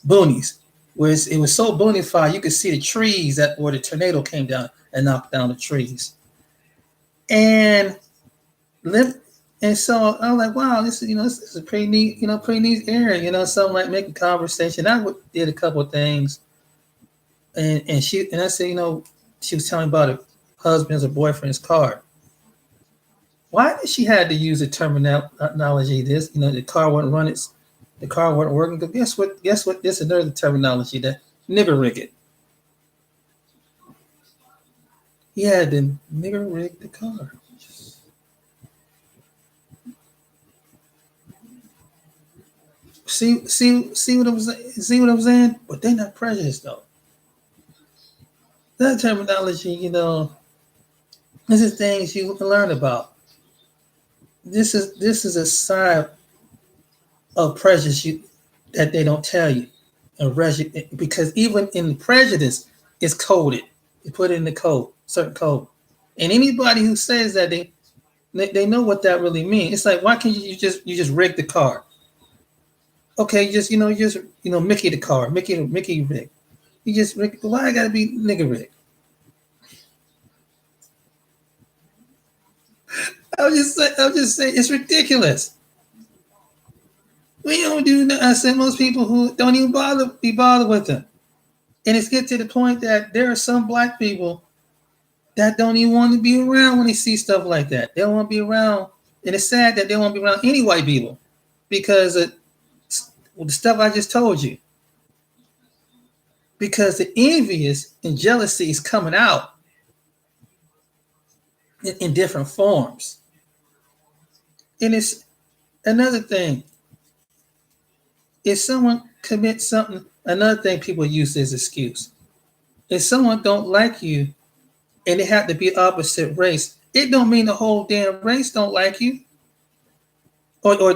boonies, where it was so boonified you could see the trees that where the tornado came down and knocked down the trees. And live, and so I was like, wow, this is this is a pretty neat, pretty neat area, something like making conversation. Did a couple of things, and I said, she was telling me about her husband's or boyfriend's car. Why did she had to use the terminology this? The car wasn't running, the car wasn't working. But guess what? Guess what? This is another terminology that nigger rig it. He had to nigger rig the car. See what I'm saying? But they're not prejudiced though. That terminology, this is things you can learn about. This is a side of prejudice that they don't tell you, because even in prejudice, it's coded. You put it in the code, certain code, and anybody who says that they know what that really means. It's like, why can't you just rig the car? Okay, just Mickey the car, Mickey rig. You just rig. Why I gotta be nigga rig? I'm just saying it's ridiculous. We don't do that. I said most people who don't even be bothered with them. And it's get to the point that there are some black people that don't even want to be around when they see stuff like that. They don't want to be around. And it's sad that they don't want to be around any white people because of the stuff I just told you. Because the envious and jealousy is coming out in different forms. And it's another thing. If someone commits something, another thing people use as excuse. If someone don't like you and they have to be opposite race, it don't mean the whole damn race don't like you. Or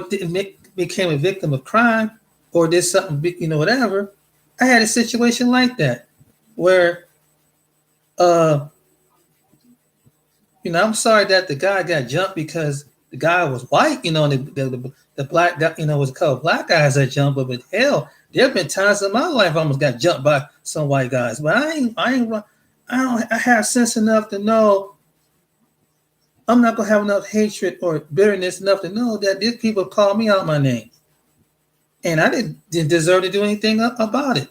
became a victim of crime or did something, whatever. I had a situation like that where, I'm sorry that the guy got jumped because the guy was white, and the black guy, was a couple black guys that jumped, but hell, there have been times in my life I almost got jumped by some white guys. But I have sense enough to know I'm not gonna have enough hatred or bitterness enough to know that these people call me out my name. And I didn't deserve to do anything about it.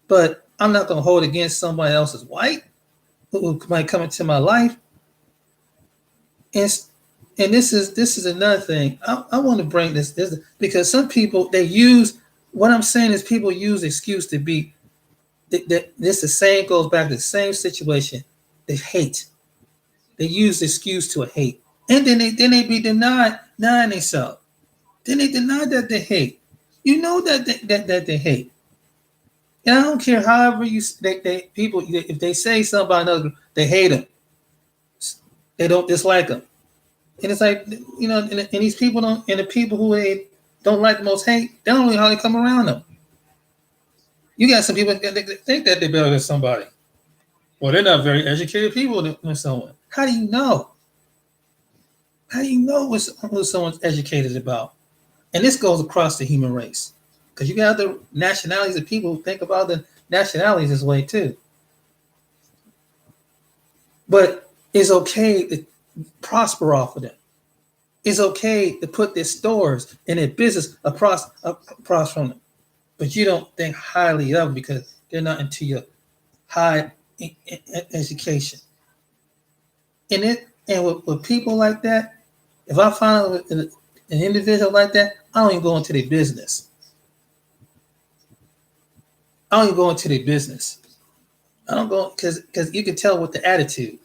But I'm not gonna hold against somebody else's white who might come into my life. And this is another thing. I want to bring this because some people they use what I'm saying is people use excuse to be that this the same goes back to the same situation. They hate. They use the excuse to hate. And then they be denying themselves. Then they deny that they hate. You know that they hate. And I don't care however people if they say something about another, they hate them. They don't dislike them. And it's like, and these people don't, and the people who they don't like the most hate, they don't know how they come around them. You got some people that think that they're better than somebody. Well, they're not very educated people than someone. How do you know? How do you know what someone's educated about? And this goes across the human race. Because you got other nationalities of people who think about the nationalities this way too. But it's okay to prosper off of them. It's okay to put their stores and their business across from them. But you don't think highly of them because they're not into your high education. And with people like that, if I find an individual like that, I don't even go into their business. I don't even go into their business. I don't go because you can tell with the attitude,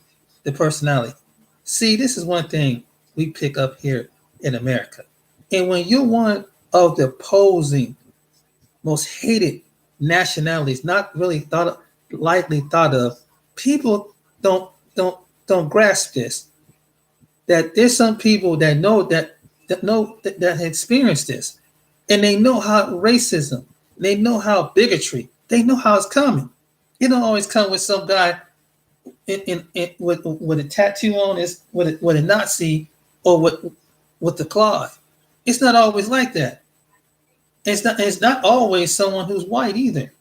the personality. See, this is one thing we pick up here in America. And when you're one of the opposing, most hated nationalities, not really likely thought of, people don't grasp this. That there's some people that know that experienced this, and they know how racism, they know how bigotry, they know how it's coming. It don't always come with some guy with a tattoo on his with a Nazi or with the cloth. It's not always like that. It's not always someone who's white either.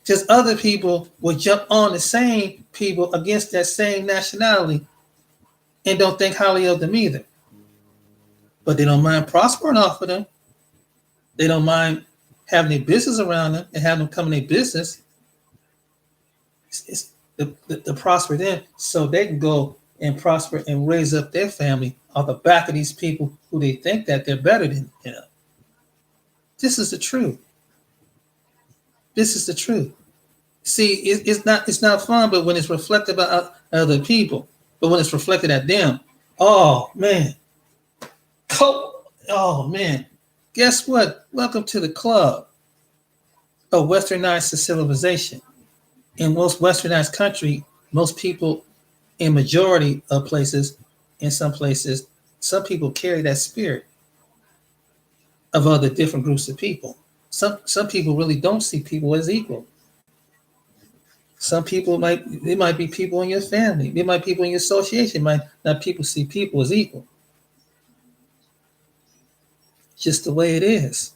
Just other people will jump on the same people against that same nationality and don't think highly of them either. But they don't mind prospering off of them. They don't mind having their business around them and having them come in their business. It's the prosper them so they can go and prosper and raise up their family on the back of these people who they think that they're better than them. This is the truth. This is the truth. See, it's not fun, but when it's reflected about other people, but when it's reflected at them, oh man, oh man, guess what? Welcome to the club of westernized civilization. In most westernized country, most people, in majority of places, in some places, some people carry that spirit of other different groups of people. Some people really don't see people as equal. Some people might be people in your family. They might be people in your association. Might not people see people as equal. Just the way it is.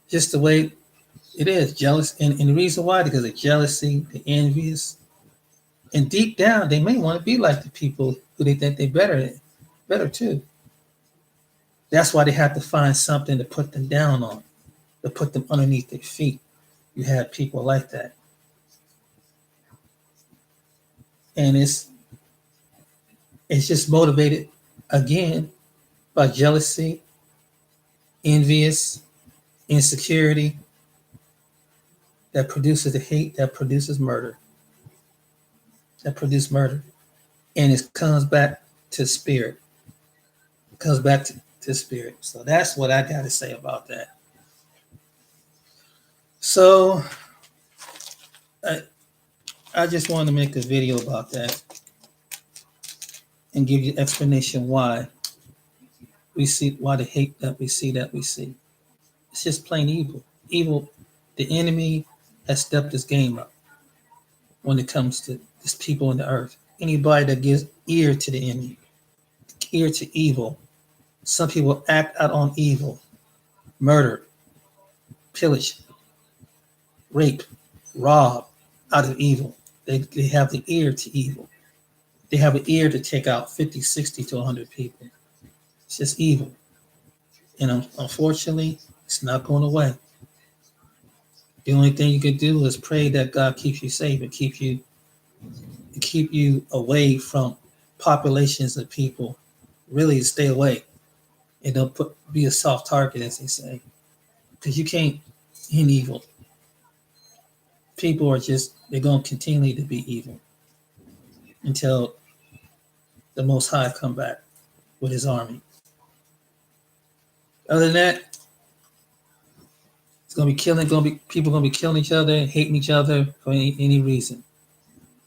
Just the way it is. Jealous. And the reason why, because of jealousy, the envious. And deep down, they may want to be like the people who they think they're better too. That's why they have to find something to put them down on, to put them underneath their feet. You have people like that. And it's just motivated, again, by jealousy, envious, insecurity, that produces the hate, that produces murder. That produces murder. And it comes back to spirit. It comes back to spirit. So that's what I got to say about that. So I just wanted to make a video about that and give you explanation why the hate that we see. It's just plain evil. Evil, the enemy has stepped his game up when it comes to these people on the earth. Anybody that gives ear to the enemy, ear to evil. Some people act out on evil, murder, pillage, rape, rob out of evil. They have the ear to evil. They have an ear to take out 50, 60 to 100 people. It's just evil. And unfortunately, it's not going away. The only thing you can do is pray that God keeps you safe and keep you away from populations of people. Really stay away and don't be a soft target, as they say. Because you can't end evil. People they're going to continue to be evil until the Most High come back with his army. Other than that, it's going to be people going to be killing each other, hating each other for any reason.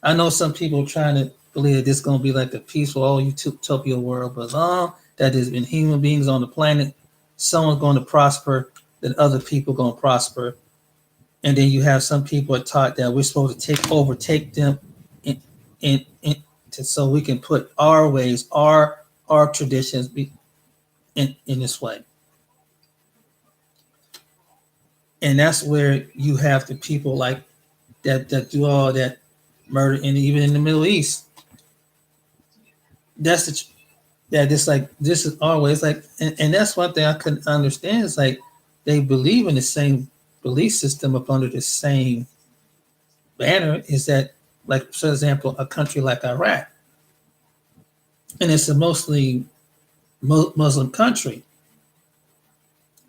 I know some people are trying to believe that this is going to be like a peaceful, utopia world, but as long that there's been human beings on the planet, someone's going to prosper, then other people are going to prosper. And then you have some people are taught that we're supposed to overtake them so we can put our ways, our traditions in this way. And that's where you have the people like that do all that murder, and even in the Middle East. This is always like, and that's one thing I couldn't understand is like they believe in the same belief system up under the same banner. Is that, like, for example, a country like Iraq, and it's a mostly Muslim country.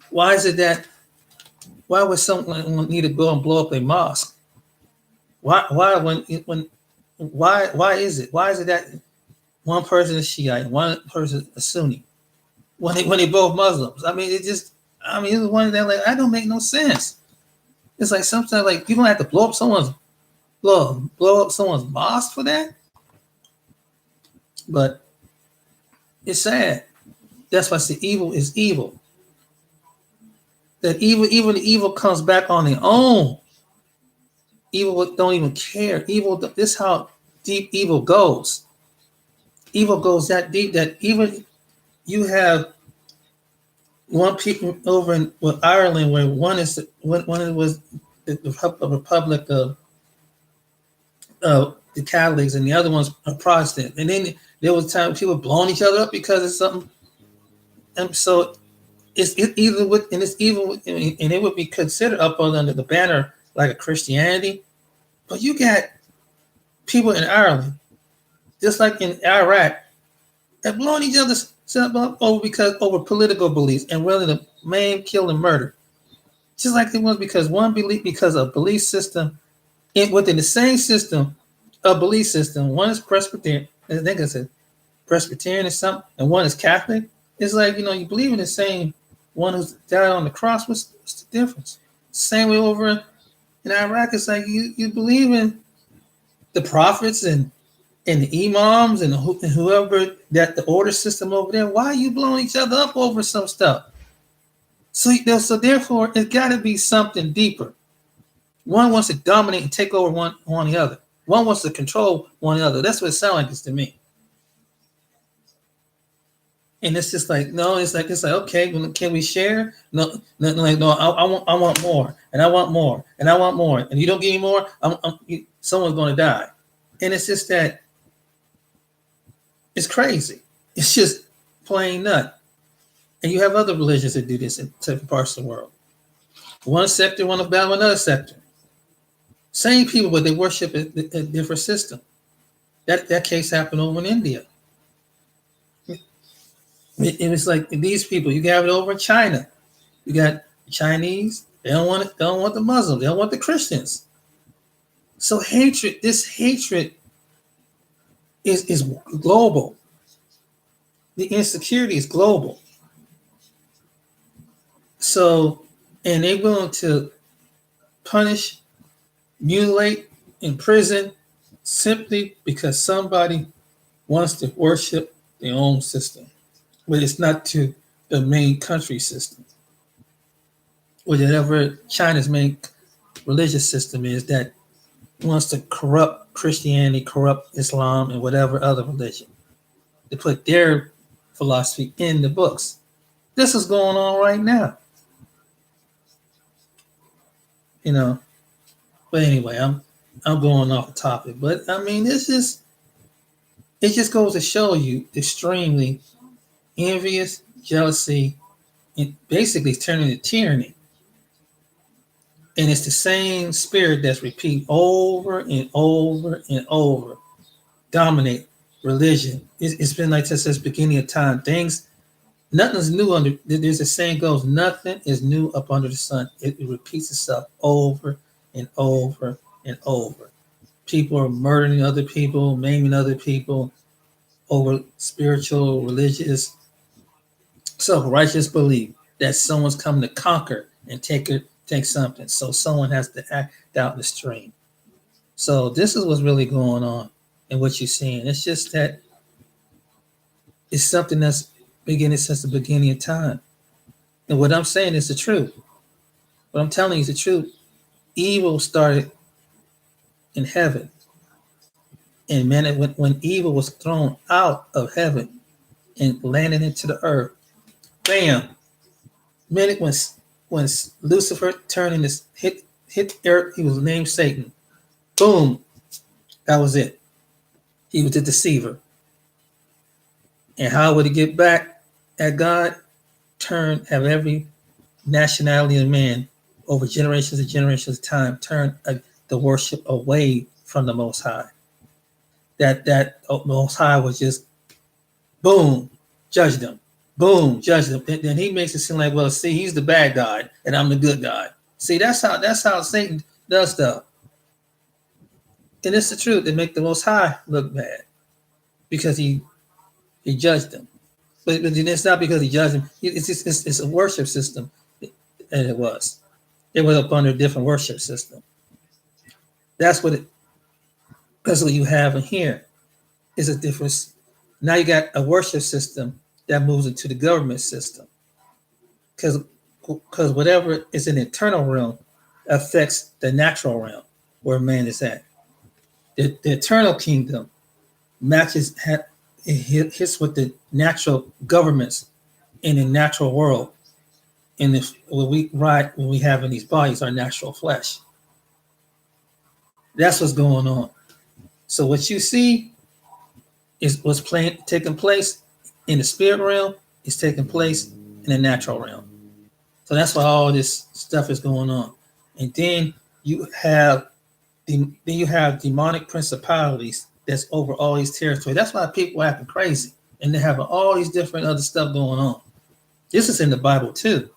Why would someone need to go and blow up a mosque? Why is it that one person is Shiite and one person is Sunni when they both Muslims? I mean, it's one that, like, that don't make no sense. It's like sometimes, like, you don't have to blow up someone's mosque for that. But it's sad. That's why I say evil is evil. That even the evil comes back on their own. Evil don't even care. Evil. This is how deep evil goes. evil goes that deep that even you have one people over in Ireland where one was the Republic of the Catholics and the other one's a Protestant, and then there was time people blowing each other up because of something, and so it's either with and it's even with, and it would be considered up under the banner like a Christianity, but you got people in Ireland just like in Iraq that blowing each other's up over political beliefs and whether to maim, kill, and murder. Just like it was because of belief system within the same system, a belief system. One is Presbyterian, I think it's a Presbyterian or something, and one is Catholic. It's like, you believe in the same one who's died on the cross. What's the difference? Same way over in Iraq. It's like you believe in the prophets and the imams and whoever that the order system over there. Why are you blowing each other up over some stuff? So therefore, it's got to be something deeper. One wants to dominate and take over one the other. One wants to control one another. That's what it sounds like to me. And it's just like, no, it's like okay, can we share? No, I want more, and I want more, and I want more, and you don't give me more, someone's going to die. And it's just that it's crazy. It's just plain nut. And you have other religions that do this in different parts of the world. One sector want to battle another sector. Same people, but they worship a different system. That case happened over in India. It was like these people. You have it over in China. You got Chinese. They don't want the Muslims. They don't want the Christians. So this hatred is global. The insecurity is global. So, and they're willing to punish, mutilate, imprison simply because somebody wants to worship their own system, but it's not to the main country system, whatever China's main religious system is that wants to corrupt Christianity, corrupt Islam, and whatever other religion. They put their philosophy in the books. This is going on right now. But anyway, I'm going off the topic. But I mean, it just goes to show you extremely envious, jealousy, and basically turning to tyranny. And it's the same spirit that's repeated over and over and over, dominate religion. It's been like this since the beginning of time. Nothing's new there's a saying goes, nothing is new up under the sun. It repeats itself over and over and over. People are murdering other people, maiming other people over spiritual, religious, self-righteous belief that someone's coming to conquer and take something. So someone has to act out the stream. So this is what's really going on and what you're seeing. It's just that it's something that's beginning since the beginning of time. And what I'm saying is the truth. What I'm telling you is the truth. Evil started in heaven. And man, when evil was thrown out of heaven and landed into the earth, bam, minute when Lucifer turned and hit the earth, he was named Satan. Boom, that was it. He was the deceiver. And how would he get back at God? Have every nationality of man over generations and generations of time turn the worship away from the Most High. That Most High was just boom, judge them. Boom, judge them. Then he makes it seem like, well, see, he's the bad guy and I'm the good guy. See, that's how Satan does stuff. And it's the truth. They make the Most High look bad because he judged them. But it's not because he judged them. It's a worship system, and it was. It was up under a different worship system. That's what you have in here. Is a difference. Now you got a worship system that moves into the government system. Because whatever is in the eternal realm affects the natural realm where man is at. The eternal kingdom matches it hits with the natural governments in the natural world. And if when we have in these bodies our natural flesh, that's what's going on. So what you see is taking place in the spirit realm is taking place in the natural realm. So that's why all this stuff is going on. And then you have demonic principalities that's over all these territories. That's why people are acting crazy and they're having all these different other stuff going on. This is in the Bible too.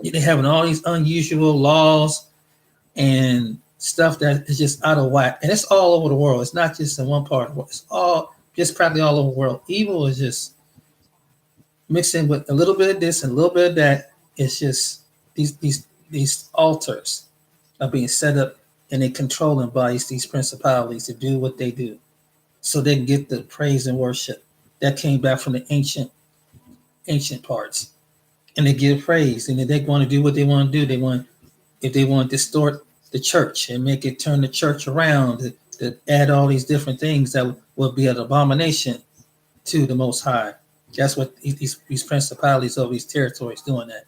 They're having all these unusual laws and stuff that is just out of whack. And it's all over the world. It's not just in one part of the world. It's all just practically all over the world. Evil is just mixing with a little bit of this and a little bit of that. It's just these altars are being set up and they controlling by these principalities to do what they do. So they can get the praise and worship that came back from the ancient parts. And they give praise. And if they want to do what they want to do, if they want to distort the church and make it turn the church around to add all these different things that will be an abomination to the Most High. That's what these principalities of these territories doing that.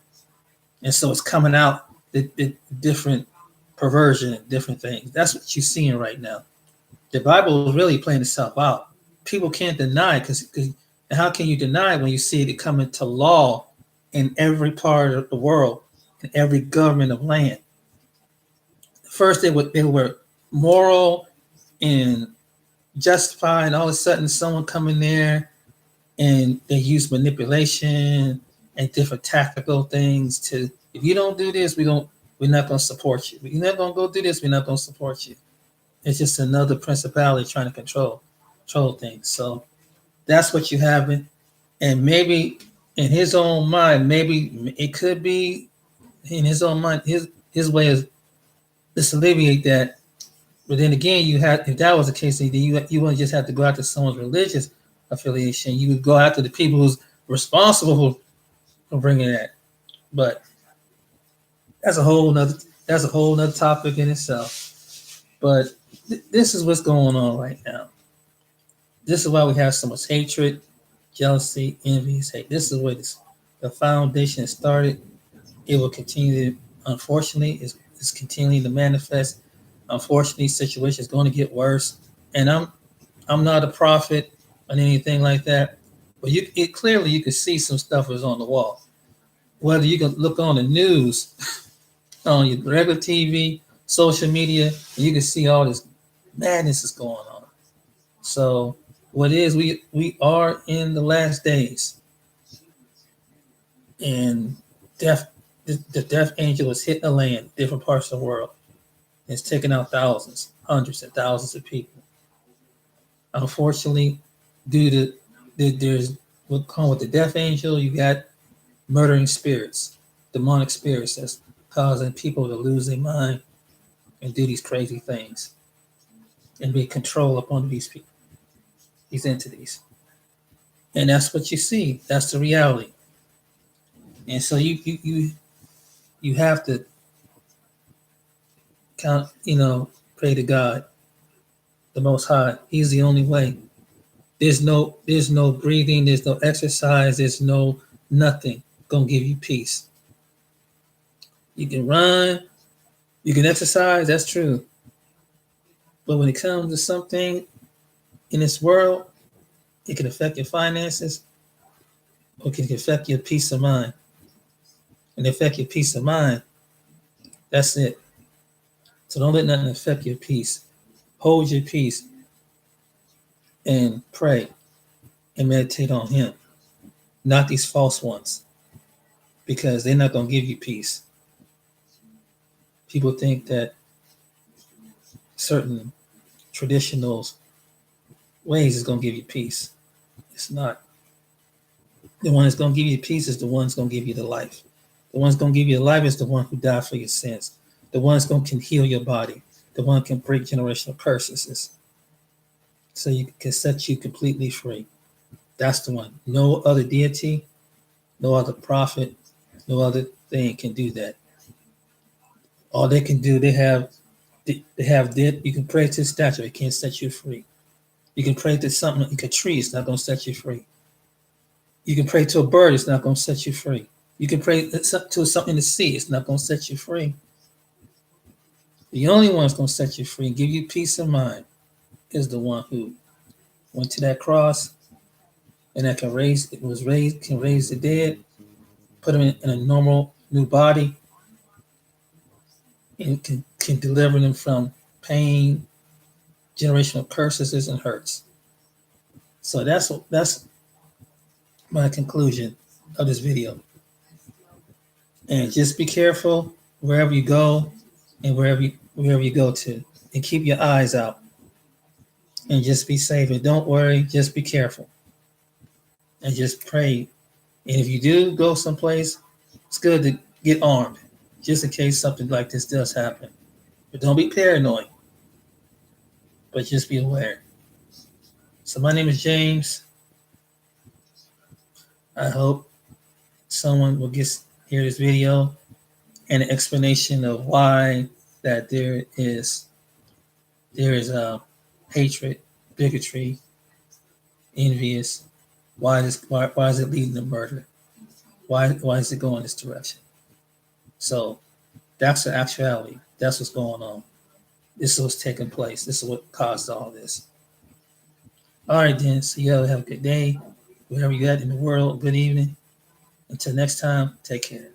And so it's coming out the different perversion and different things. That's what you're seeing right now. The Bible is really playing itself out. People can't deny because how can you deny when you see it coming to law in every part of the world, in every government of land? First, they were moral and justified, and all of a sudden, someone come in there and they use manipulation and different tactical things to. If you don't do this, we're not going to support you. If you're not going to go do this, we're not going to support you. It's just another principality trying to control things. So that's what you have, and maybe in his own mind, maybe it could be in his own mind. His way is let's alleviate that. But then again, if that was the case, then you wouldn't just have to go after someone's religious affiliation. You would go after the people who's responsible for bringing that. But that's a whole nother topic in itself. But this is what's going on right now. This is why we have so much hatred, jealousy, envy, hate. This is where the foundation is started. It will continue to, unfortunately, it's continuing to manifest. Unfortunately, situation is going to get worse. And I'm not a prophet or anything like that, but clearly you can see some stuff is on the wall. Whether you can look on the news, on your regular TV, social media, and you can see all this madness is going on. So what is we are in the last days, and the death angel is hitting the land, different parts of the world. It's taking out thousands, hundreds and thousands of people. Unfortunately, due to there's what come with the death angel, you got murdering spirits, demonic spirits that's causing people to lose their mind and do these crazy things and be control upon these people, these entities. And that's what you see. That's the reality. And so you have to count, pray to God, the Most High. He's the only way. There's no breathing, there's no exercise, there's no nothing gonna give you peace. You can run, you can exercise, that's true. But when it comes to something in this world, it can affect your finances, or it can affect your peace of mind. And affect your peace of mind, that's it. So don't let nothing affect your peace. Hold your peace and pray and meditate on him, not these false ones, because they're not going to give you peace. People think that certain traditional ways is going to give you peace. It's not. The one that's going to give you peace is the one that's going to give you the life. The one that's going to give you the life is the one who died for your sins. The one that's going to can heal your body. The one can break generational curses. So you can set you completely free. That's the one. No other deity, no other prophet, no other thing can do that. All they can do, they have dead. You can pray to the statue. It can't set you free. You can pray to something like a tree, it's not going to set you free. You can pray to a bird, it's not going to set you free. You can pray to something in the sea, it's not going to set you free. The only one that's going to set you free and give you peace of mind is the one who went to that cross and that can raise the dead, put them in a normal new body, and can deliver them from pain, generational curses, and hurts. So that's my conclusion of this video. And just be careful wherever you go and wherever you go to, and keep your eyes out. And just be safe. And don't worry, just be careful. And just pray. And if you do go someplace, it's good to get armed, just in case something like this does happen. But don't be paranoid. But just be aware. So my name is James. I hope someone will hear this video and an explanation of why that there is hatred, bigotry, envious. Why is it leading to murder? Why is it going this direction? So that's the actuality. That's what's going on. This is what's taking place. This is what caused all this. All right, then. So you have a good day. Wherever you're at in the world, good evening. Until next time, take care.